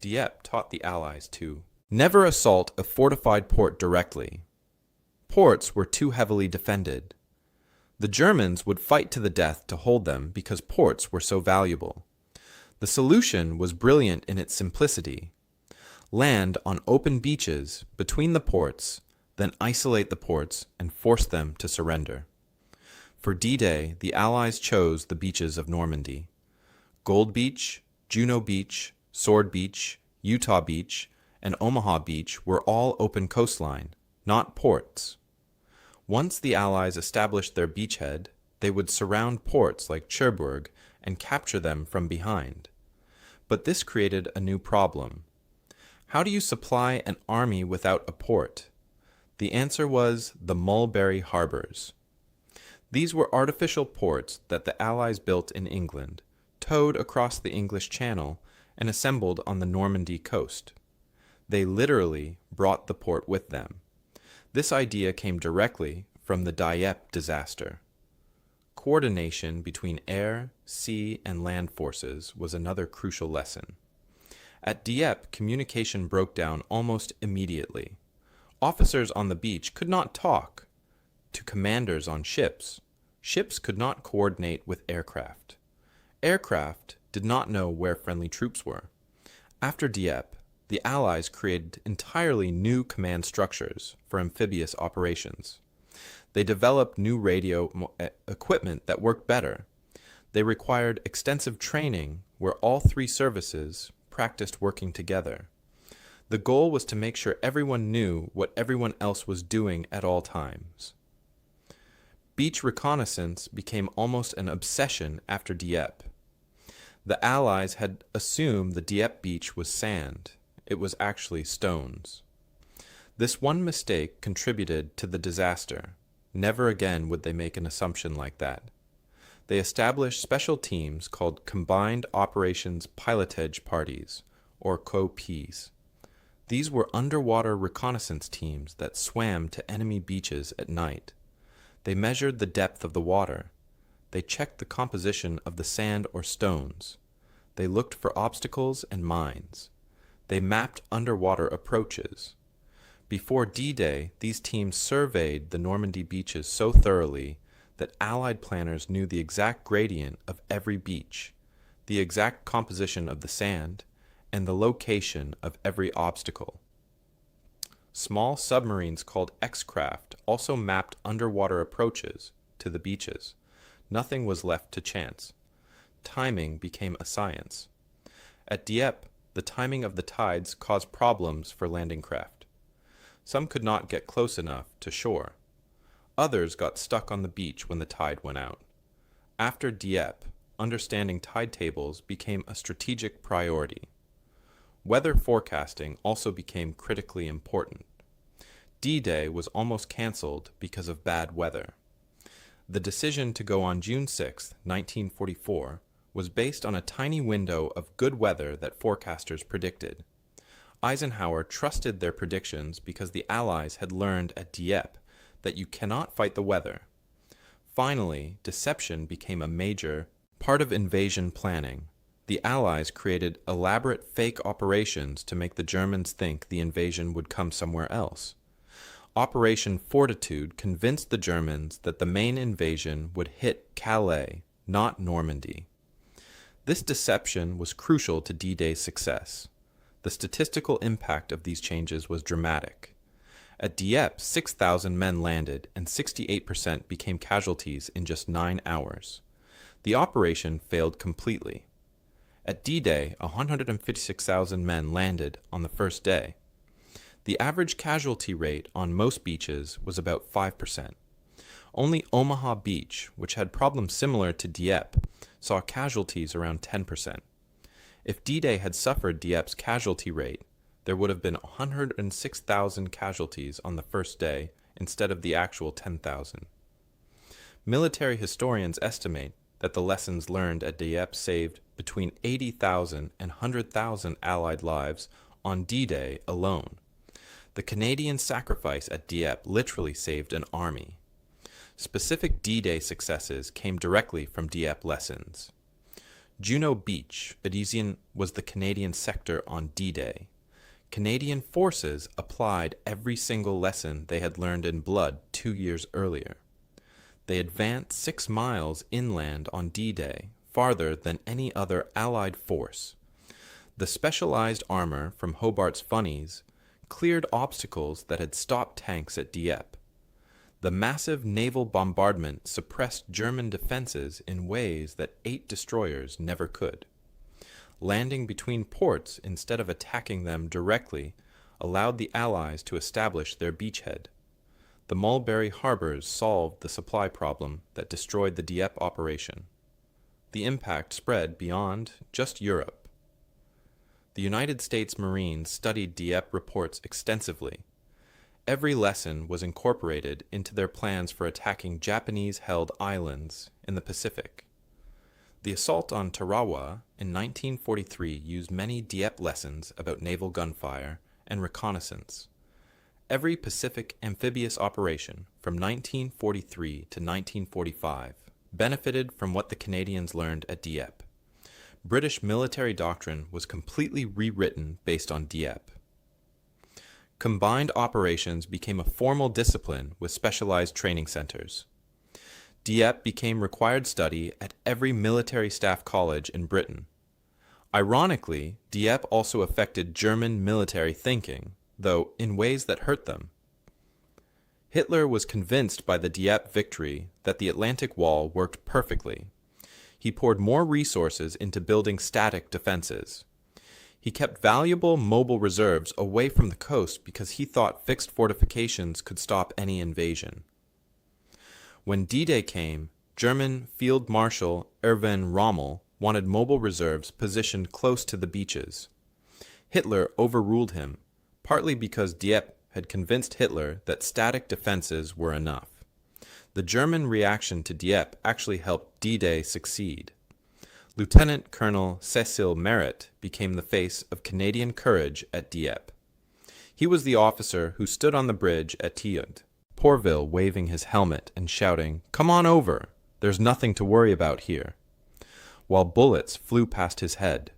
Dieppe taught the Allies to never assault a fortified port directly. Ports were too heavily defended. The Germans would fight to the death to hold them because ports were so valuable. The solution was brilliant in its simplicity. Land on open beaches between the ports, then isolate the ports and force them to surrender. For D-Day, the Allies chose the beaches of Normandy. Gold Beach, Juno Beach, Sword Beach, Utah Beach, and Omaha Beach were all open coastline, not ports. Once the Allies established their beachhead, they would surround ports like Cherbourg and capture them from behind. But this created a new problem. How do you supply an army without a port? The answer was the mulberry harbors. These were artificial ports that the Allies built in England, towed across the English Channel, and assembled on the Normandy coast. They literally brought the port with them. This idea came directly from the Dieppe disaster. Coordination between air, sea, and land forces was another crucial lesson. At Dieppe, communication broke down almost immediately. Officers on the beach could not talk to commanders on ships. Ships could not coordinate with aircraft. Aircraft did not know where friendly troops were. After Dieppe, the Allies created entirely new command structures for amphibious operations. They developed new radio equipment that worked better. They required extensive training where all 3 services practiced working together. The goal was to make sure everyone knew what everyone else was doing at all times. Beach reconnaissance became almost an obsession after Dieppe. The Allies had assumed the Dieppe beach was sand. It was actually stones. This one mistake contributed to the disaster. Never again would they make an assumption like that. They established special teams called Combined Operations Pilotage Parties, or COPs. These were underwater reconnaissance teams that swam to enemy beaches at night. They measured the depth of the water. They checked the composition of the sand or stones. They looked for obstacles and mines. They mapped underwater approaches. Before D-Day, these teams surveyed the Normandy beaches so thoroughly that Allied planners knew the exact gradient of every beach, the exact composition of the sand, and the location of every obstacle. Small submarines called X-craft also mapped underwater approaches to the beaches. Nothing was left to chance. Timing became a science. At Dieppe, the timing of the tides caused problems for landing craft. Some could not get close enough to shore. Others got stuck on the beach when the tide went out. After Dieppe, understanding tide tables became a strategic priority. Weather forecasting also became critically important. D-Day was almost canceled because of bad weather. The decision to go on June 6, 1944, was based on a tiny window of good weather that forecasters predicted. Eisenhower trusted their predictions because the Allies had learned at Dieppe that you cannot fight the weather. Finally, deception became a major part of invasion planning. The Allies created elaborate fake operations to make the Germans think the invasion would come somewhere else. Operation Fortitude convinced the Germans that the main invasion would hit Calais, not Normandy. This deception was crucial to D-Day's success. The statistical impact of these changes was dramatic. At Dieppe, 6,000 men landed, and 68% became casualties in just 9 hours. The operation failed completely. At D-Day, 156,000 men landed on the first day. The average casualty rate on most beaches was about 5%. Only Omaha Beach, which had problems similar to Dieppe, saw casualties around 10%. If D-Day had suffered Dieppe's casualty rate, there would have been 106,000 casualties on the first day instead of the actual 10,000. Military historians estimate that the lessons learned at Dieppe saved between 80,000 and 100,000 Allied lives on D-Day alone. The Canadian sacrifice at Dieppe literally saved an army. Specific D-Day successes came directly from Dieppe lessons. Juno Beach, Elysian, was the Canadian sector on D-Day. Canadian forces applied every single lesson they had learned in blood 2 years earlier. They advanced 6 miles inland on D-Day, farther than any other Allied force. The specialized armor from Hobart's Funnies cleared obstacles that had stopped tanks at Dieppe. The massive naval bombardment suppressed German defenses in ways that 8 destroyers never could. Landing between ports instead of attacking them directly allowed the Allies to establish their beachhead. The Mulberry harbors solved the supply problem that destroyed the Dieppe operation. The impact spread beyond just Europe. The United States Marines studied Dieppe reports extensively. Every lesson was incorporated into their plans for attacking Japanese-held islands in the Pacific. The assault on Tarawa in 1943 used many Dieppe lessons about naval gunfire and reconnaissance. Every Pacific amphibious operation from 1943 to 1945 benefited from what the Canadians learned at Dieppe. British military doctrine was completely rewritten based on Dieppe. Combined operations became a formal discipline with specialized training centers. Dieppe became required study at every military staff college in Britain. Ironically, Dieppe also affected German military thinking, though in ways that hurt them. Hitler was convinced by the Dieppe victory that the Atlantic Wall worked perfectly. He poured more resources into building static defenses. He kept valuable mobile reserves away from the coast because he thought fixed fortifications could stop any invasion. When D-Day came, German Field Marshal Erwin Rommel wanted mobile reserves positioned close to the beaches. Hitler overruled him, partly because Dieppe had convinced Hitler that static defenses were enough. The German reaction to Dieppe actually helped D-Day succeed. Lieutenant Colonel Cecil Merritt became the face of Canadian courage at Dieppe. He was the officer who stood on the bridge at Thiant, Pourville waving his helmet and shouting, "Come on over, there's nothing to worry about here," while bullets flew past his head.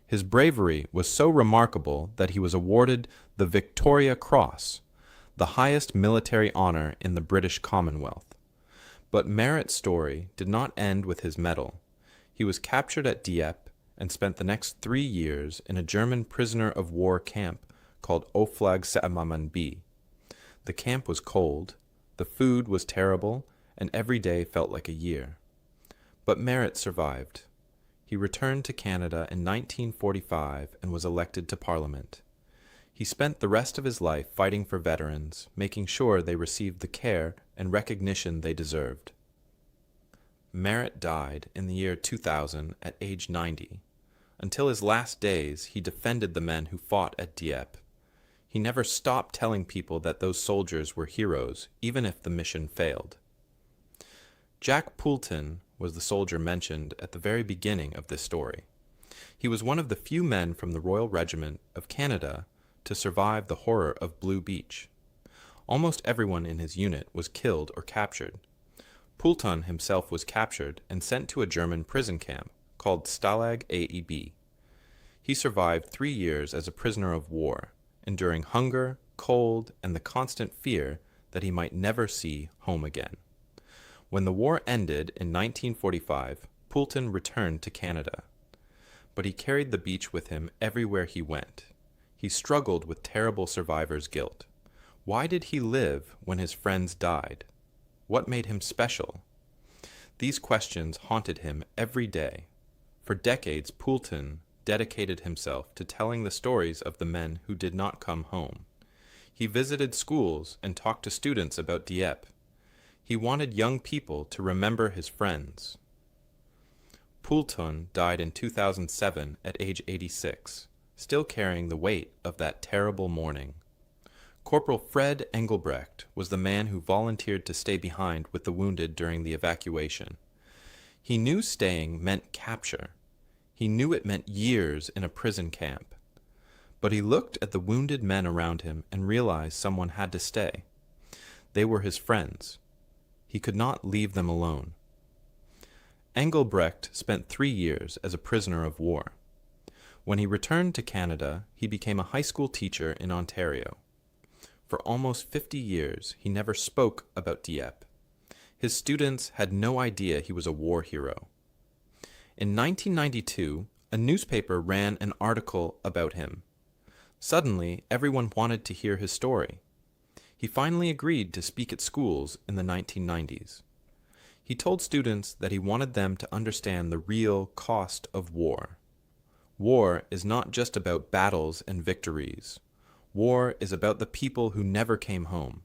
His bravery was so remarkable that he was awarded the Victoria Cross, the highest military honor in the British Commonwealth. But Merritt's story did not end with his medal. He was captured at Dieppe and spent the next 3 years in a German prisoner of war camp called Oflag Samaman B. The camp was cold, the food was terrible, and every day felt like a year. But Merritt survived. He returned to Canada in 1945 and was elected to Parliament. He spent the rest of his life fighting for veterans, making sure they received the care and recognition they deserved. Merritt died in the year 2000 at age 90. Until his last days, he defended the men who fought at Dieppe. He never stopped telling people that those soldiers were heroes, even if the mission failed. Jack Poulton was the soldier mentioned at the very beginning of this story. He was one of the few men from the Royal Regiment of Canada to survive the horror of Blue Beach. Almost everyone in his unit was killed or captured. Poulton himself was captured and sent to a German prison camp called Stalag AEB. He survived 3 years as a prisoner of war, enduring hunger, cold, and the constant fear that he might never see home again. When the war ended in 1945, Poulton returned to Canada. But he carried the beach with him everywhere he went. He struggled with terrible survivor's guilt. Why did he live when his friends died? What made him special? These questions haunted him every day. For decades, Poulton dedicated himself to telling the stories of the men who did not come home. He visited schools and talked to students about Dieppe. He wanted young people to remember his friends. Poulton died in 2007 at age 86, still carrying the weight of that terrible morning. Corporal Fred Engelbrecht was the man who volunteered to stay behind with the wounded during the evacuation. He knew staying meant capture. He knew it meant years in a prison camp. But he looked at the wounded men around him and realized someone had to stay. They were his friends. He could not leave them alone. Engelbrecht spent 3 years as a prisoner of war. When he returned to Canada, he became a high school teacher in Ontario. For almost 50 years, he never spoke about Dieppe. His students had no idea he was a war hero. In 1992, a newspaper ran an article about him. Suddenly, everyone wanted to hear his story. He finally agreed to speak at schools in the 1990s. He told students that he wanted them to understand the real cost of war. War is not just about battles and victories. War is about the people who never came home.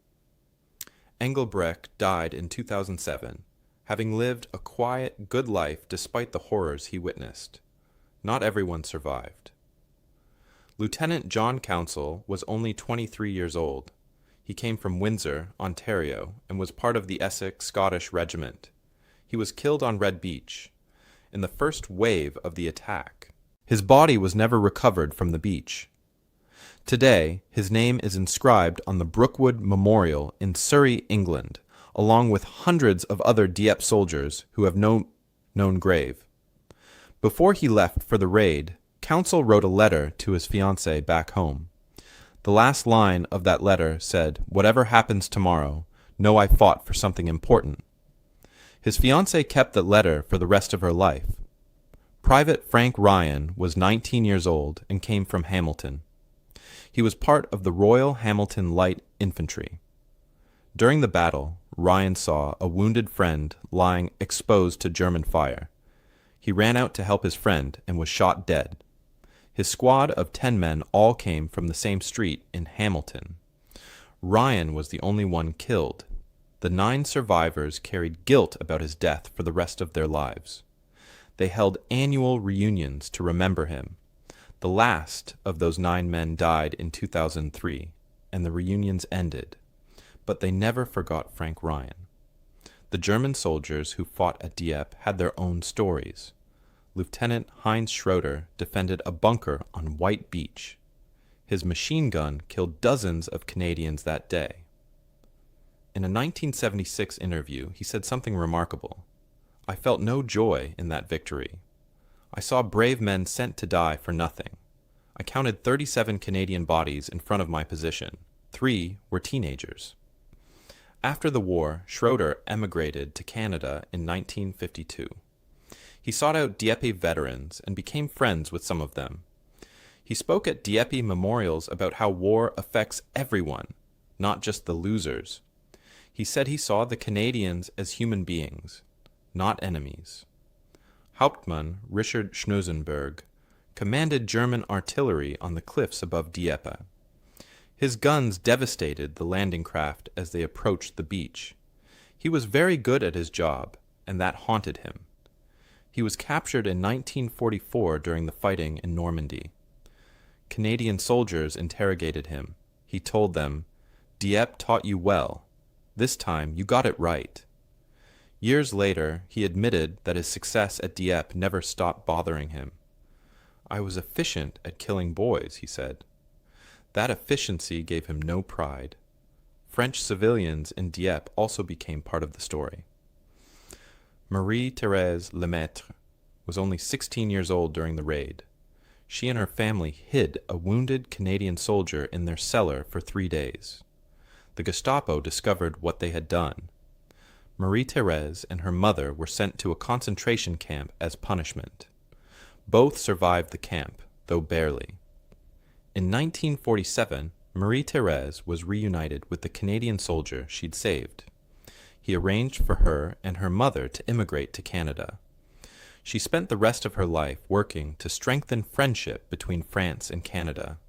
Engelbrecht died in 2007, having lived a quiet, good life despite the horrors he witnessed. Not everyone survived. Lieutenant John Council was only 23 years old. He came from Windsor, Ontario, and was part of the Essex Scottish Regiment. He was killed on Red Beach, in the first wave of the attack. His body was never recovered from the beach. Today, his name is inscribed on the Brookwood Memorial in Surrey, England, along with hundreds of other Dieppe soldiers who have no known grave. Before he left for the raid, Council wrote a letter to his fiancée back home. The last line of that letter said, "Whatever happens tomorrow, know I fought for something important." His fiancée kept that letter for the rest of her life. Private Frank Ryan was 19 years old and came from Hamilton. He was part of the Royal Hamilton Light Infantry. During the battle, Ryan saw a wounded friend lying exposed to German fire. He ran out to help his friend and was shot dead. His squad of 10 men all came from the same street in Hamilton. Ryan was the only one killed. The 9 survivors carried guilt about his death for the rest of their lives. They held annual reunions to remember him. The last of those 9 men died in 2003, and the reunions ended. But they never forgot Frank Ryan. The German soldiers who fought at Dieppe had their own stories. Lieutenant Heinz Schroeder defended a bunker on White Beach. His machine gun killed dozens of Canadians that day. In a 1976 interview, he said something remarkable. "I felt no joy in that victory. I saw brave men sent to die for nothing. I counted 37 Canadian bodies in front of my position. 3 were teenagers. After the war, Schroeder emigrated to Canada in 1952. He sought out Dieppe veterans and became friends with some of them. He spoke at Dieppe memorials about how war affects everyone, not just the losers. He said he saw the Canadians as human beings, not enemies. Hauptmann Richard Schneusenberg commanded German artillery on the cliffs above Dieppe. His guns devastated the landing craft as they approached the beach. He was very good at his job, and that haunted him. He was captured in 1944 during the fighting in Normandy. Canadian soldiers interrogated him. He told them, "Dieppe taught you well. This time you got it right." Years later, he admitted that his success at Dieppe never stopped bothering him. "I was efficient at killing boys," he said. That efficiency gave him no pride. French civilians in Dieppe also became part of the story. Marie-Thérèse Lemaitre was only 16 years old during the raid. She and her family hid a wounded Canadian soldier in their cellar for 3 days. The Gestapo discovered what they had done. Marie-Thérèse and her mother were sent to a concentration camp as punishment. Both survived the camp, though barely. In 1947, Marie-Thérèse was reunited with the Canadian soldier she'd saved. He arranged for her and her mother to immigrate to Canada. She spent the rest of her life working to strengthen friendship between France and Canada.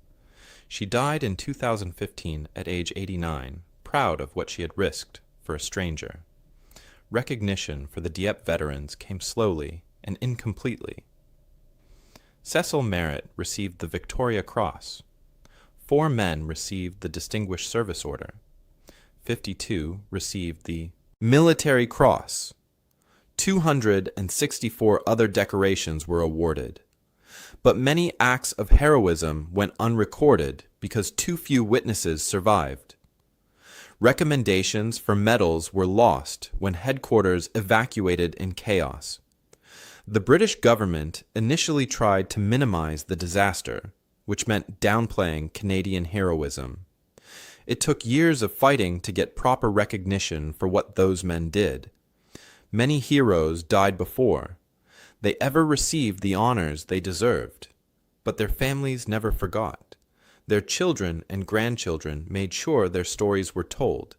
She died in 2015 at age 89, proud of what she had risked for a stranger. Recognition for the Dieppe veterans came slowly and incompletely. Cecil Merritt received the Victoria Cross. 4 men received the Distinguished Service Order. 52 received the Military Cross. 264 other decorations were awarded. But many acts of heroism went unrecorded because too few witnesses survived. Recommendations for medals were lost when headquarters evacuated in chaos. The British government initially tried to minimize the disaster, which meant downplaying Canadian heroism. It took years of fighting to get proper recognition for what those men did. Many heroes died before they ever received the honors they deserved, but their families never forgot. Their children and grandchildren made sure their stories were told.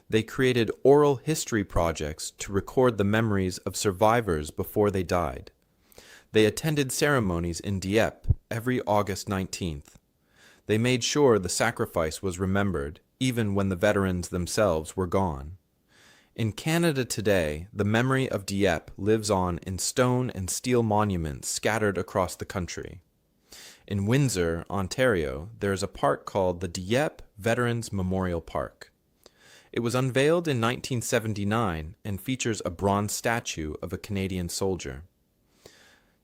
They created oral history projects to record the memories of survivors before they died. They attended ceremonies in Dieppe every August 19th. They made sure the sacrifice was remembered, even when the veterans themselves were gone. In Canada today, the memory of Dieppe lives on in stone and steel monuments scattered across the country. In Windsor, Ontario, there is a park called the Dieppe Veterans Memorial Park. It was unveiled in 1979 and features a bronze statue of a Canadian soldier.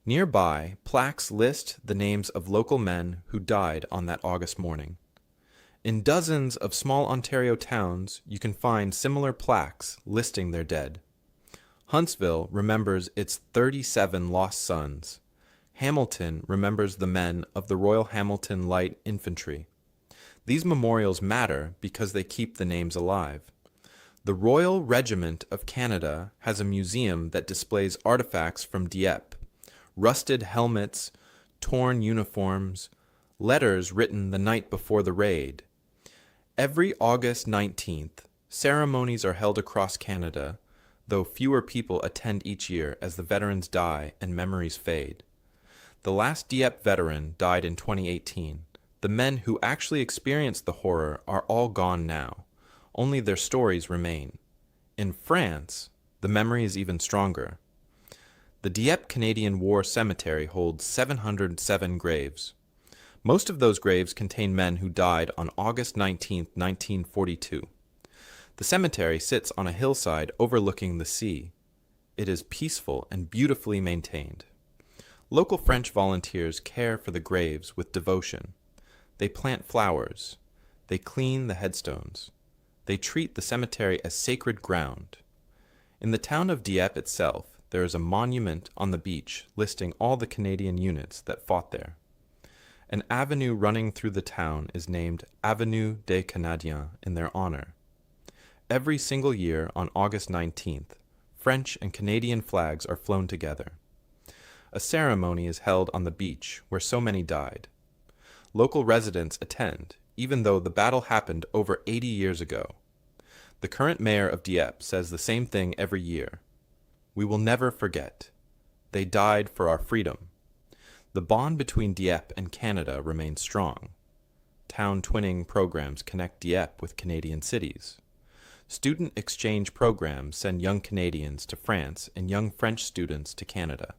Nearby, plaques list the names of local men who died on that August morning. In dozens of small Ontario towns, you can find similar plaques listing their dead. Huntsville remembers its 37 lost sons. Hamilton remembers the men of the Royal Hamilton Light Infantry. These memorials matter because they keep the names alive. The Royal Regiment of Canada has a museum that displays artifacts from Dieppe: rusted helmets, torn uniforms, letters written the night before the raid. Every August 19th, ceremonies are held across Canada, though fewer people attend each year as the veterans die and memories fade. The last Dieppe veteran died in 2018. The men who actually experienced the horror are all gone now. Only their stories remain. In France, the memory is even stronger. The Dieppe Canadian War Cemetery holds 707 graves. Most of those graves contain men who died on August 19, 1942. The cemetery sits on a hillside overlooking the sea. It is peaceful and beautifully maintained. Local French volunteers care for the graves with devotion. They plant flowers. They clean the headstones. They treat the cemetery as sacred ground. In the town of Dieppe itself, there is a monument on the beach listing all the Canadian units that fought there. An avenue running through the town is named Avenue des Canadiens in their honor. Every single year on August 19th, French and Canadian flags are flown together. A ceremony is held on the beach where so many died. Local residents attend, even though the battle happened over 80 years ago. The current mayor of Dieppe says the same thing every year. We will never forget. They died for our freedom. The bond between Dieppe and Canada remains strong. Town twinning programs connect Dieppe with Canadian cities. Student exchange programs send young Canadians to France and young French students to Canada.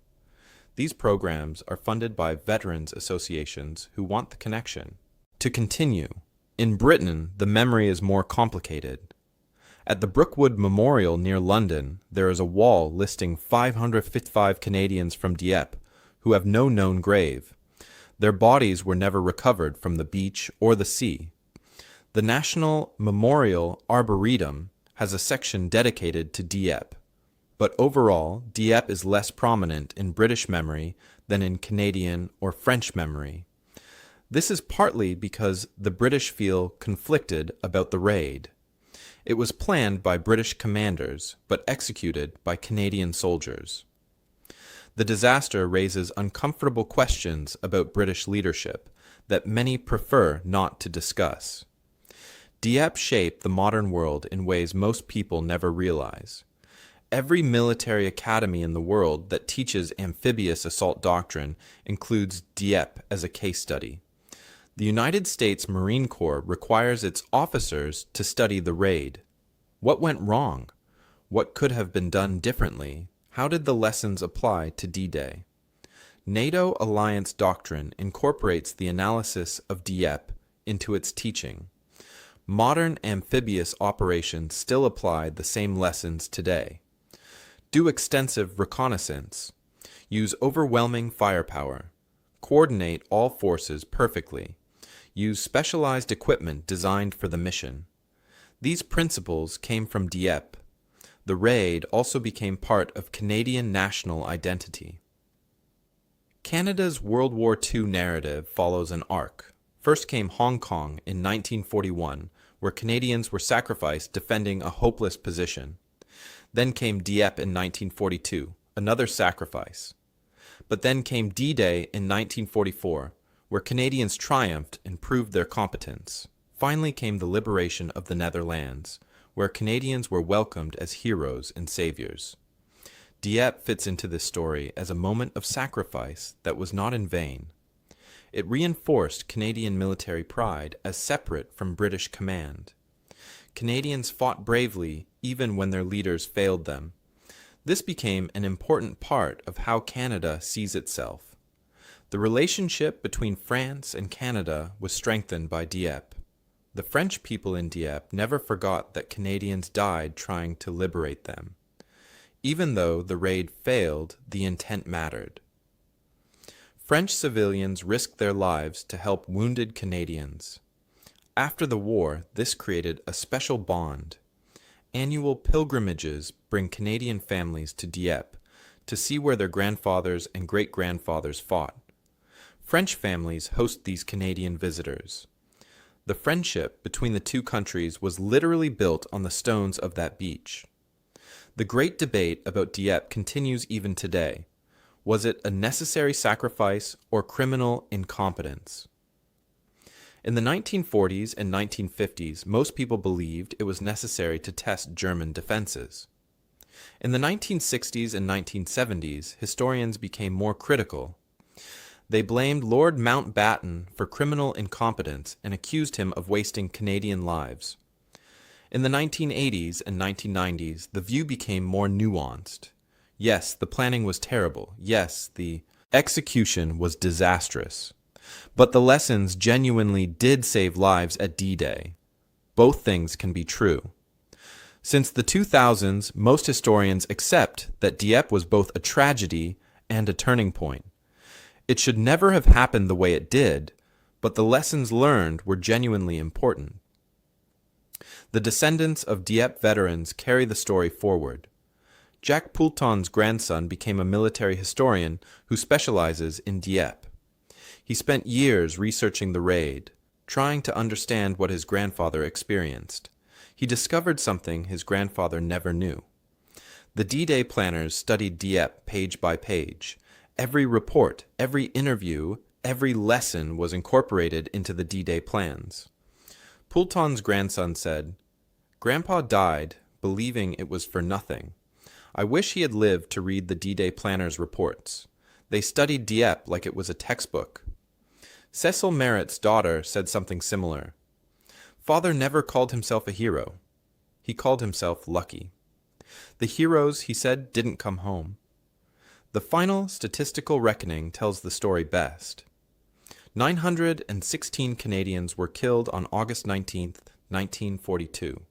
These programs are funded by veterans associations who want the connection to continue. In Britain, the memory is more complicated. At the Brookwood Memorial near London, there is a wall listing 555 Canadians from Dieppe who have no known grave. Their bodies were never recovered from the beach or the sea. The National Memorial Arboretum has a section dedicated to Dieppe, but overall, Dieppe is less prominent in British memory than in Canadian or French memory. This is partly because the British feel conflicted about the raid. It was planned by British commanders, but executed by Canadian soldiers. The disaster raises uncomfortable questions about British leadership that many prefer not to discuss. Dieppe shaped the modern world in ways most people never realize. Every military academy in the world that teaches amphibious assault doctrine includes Dieppe as a case study. The United States Marine Corps requires its officers to study the raid. What went wrong? What could have been done differently? How did the lessons apply to D-Day? NATO alliance doctrine incorporates the analysis of Dieppe into its teaching. Modern amphibious operations still apply the same lessons today. Do extensive reconnaissance. Use overwhelming firepower. Coordinate all forces perfectly. Use specialized equipment designed for the mission. These principles came from Dieppe. The raid also became part of Canadian national identity. Canada's World War II narrative follows an arc. First came Hong Kong in 1941, where Canadians were sacrificed defending a hopeless position. Then came Dieppe in 1942, another sacrifice. But then came D-Day in 1944, where Canadians triumphed and proved their competence. Finally came the liberation of the Netherlands, where Canadians were welcomed as heroes and saviors. Dieppe fits into this story as a moment of sacrifice that was not in vain. It reinforced Canadian military pride as separate from British command. Canadians fought bravely even when their leaders failed them. This became an important part of how Canada sees itself. The relationship between France and Canada was strengthened by Dieppe. The French people in Dieppe never forgot that Canadians died trying to liberate them. Even though the raid failed, the intent mattered. French civilians risked their lives to help wounded Canadians. After the war, this created a special bond. Annual pilgrimages bring Canadian families to Dieppe to see where their grandfathers and great-grandfathers fought. French families host these Canadian visitors. The friendship between the two countries was literally built on the stones of that beach. The great debate about Dieppe continues even today. Was it a necessary sacrifice or criminal incompetence? In the 1940s and 1950s, most people believed it was necessary to test German defenses. In the 1960s and 1970s, historians became more critical. They blamed Lord Mountbatten for criminal incompetence and accused him of wasting Canadian lives. In the 1980s and 1990s, the view became more nuanced. Yes, the planning was terrible. Yes, the execution was disastrous. But the lessons genuinely did save lives at D-Day. Both things can be true. Since the 2000s, most historians accept that Dieppe was both a tragedy and a turning point. It should never have happened the way it did, but the lessons learned were genuinely important. The descendants of Dieppe veterans carry the story forward. Jack Poulton's grandson became a military historian who specializes in Dieppe. He spent years researching the raid, trying to understand what his grandfather experienced. He discovered something his grandfather never knew. The D-Day planners studied Dieppe page by page. Every report, every interview, every lesson was incorporated into the D-Day plans. Poulton's grandson said, "Grandpa died believing it was for nothing. I wish he had lived to read the D-Day planners' reports. They studied Dieppe like it was a textbook." Cecil Merritt's daughter said something similar. "Father never called himself a hero. He called himself lucky. The heroes, he said, didn't come home." The final statistical reckoning tells the story best. 916 Canadians were killed on August 19, 1942.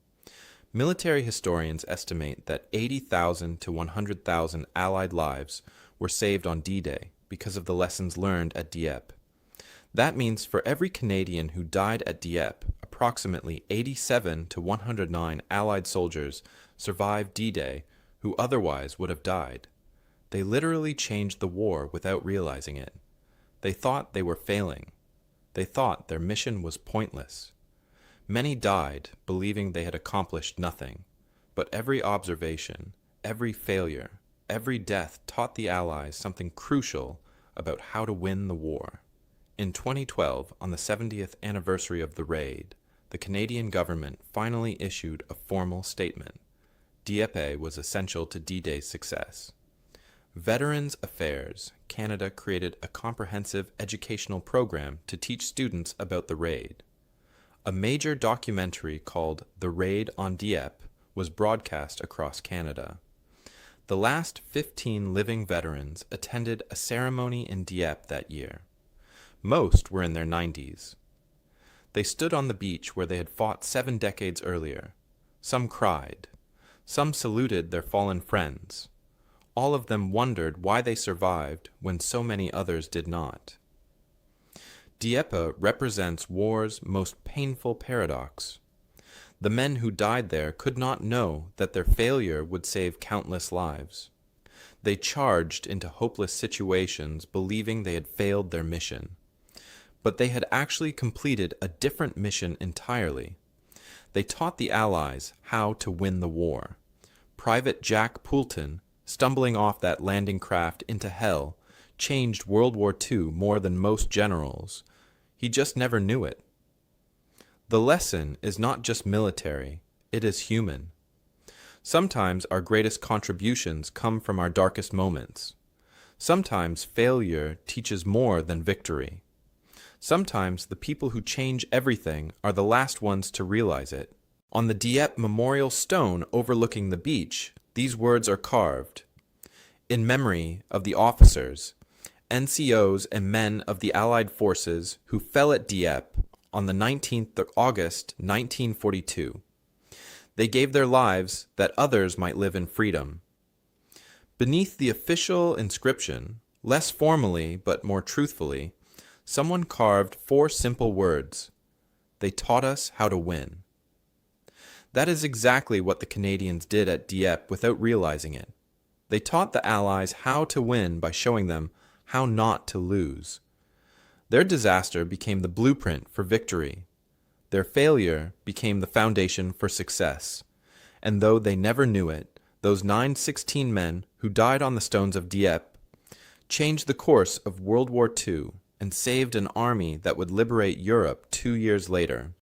Military historians estimate that 80,000 to 100,000 Allied lives were saved on D-Day because of the lessons learned at Dieppe. That means for every Canadian who died at Dieppe, approximately 87 to 109 Allied soldiers survived D-Day who otherwise would have died. They literally changed the war without realizing it. They thought they were failing. They thought their mission was pointless. Many died believing they had accomplished nothing, but every observation, every failure, every death taught the Allies something crucial about how to win the war. In 2012, on the 70th anniversary of the raid, the Canadian government finally issued a formal statement. Dieppe was essential to D-Day's success. Veterans Affairs Canada created a comprehensive educational program to teach students about the raid. A major documentary called The Raid on Dieppe was broadcast across Canada. The last 15 living veterans attended a ceremony in Dieppe that year. Most were in their 90s. They stood on the beach where they had fought 7 decades earlier. Some cried. Some saluted their fallen friends. All of them wondered why they survived when so many others did not. Dieppe represents war's most painful paradox. The men who died there could not know that their failure would save countless lives. They charged into hopeless situations believing they had failed their mission. But they had actually completed a different mission entirely. They taught the Allies how to win the war. Private Jack Poulton, stumbling off that landing craft into hell, changed World War II more than most generals. He just never knew it. The lesson is not just military, it is human. Sometimes our greatest contributions come from our darkest moments. Sometimes failure teaches more than victory. Sometimes the people who change everything are the last ones to realize it. On the Dieppe memorial stone overlooking the beach, these words are carved. In memory of the officers, NCOs and men of the Allied forces who fell at Dieppe on the 19th of August 1942. They gave their lives that others might live in freedom. Beneath the official inscription, less formally but more truthfully, someone carved 4 simple words. They taught us how to win. That is exactly what the Canadians did at Dieppe without realizing it. They taught the Allies how to win by showing them how not to lose. Their disaster became the blueprint for victory. Their failure became the foundation for success. And though they never knew it, those 916 men who died on the stones of Dieppe changed the course of World War II and saved an army that would liberate Europe 2 years later.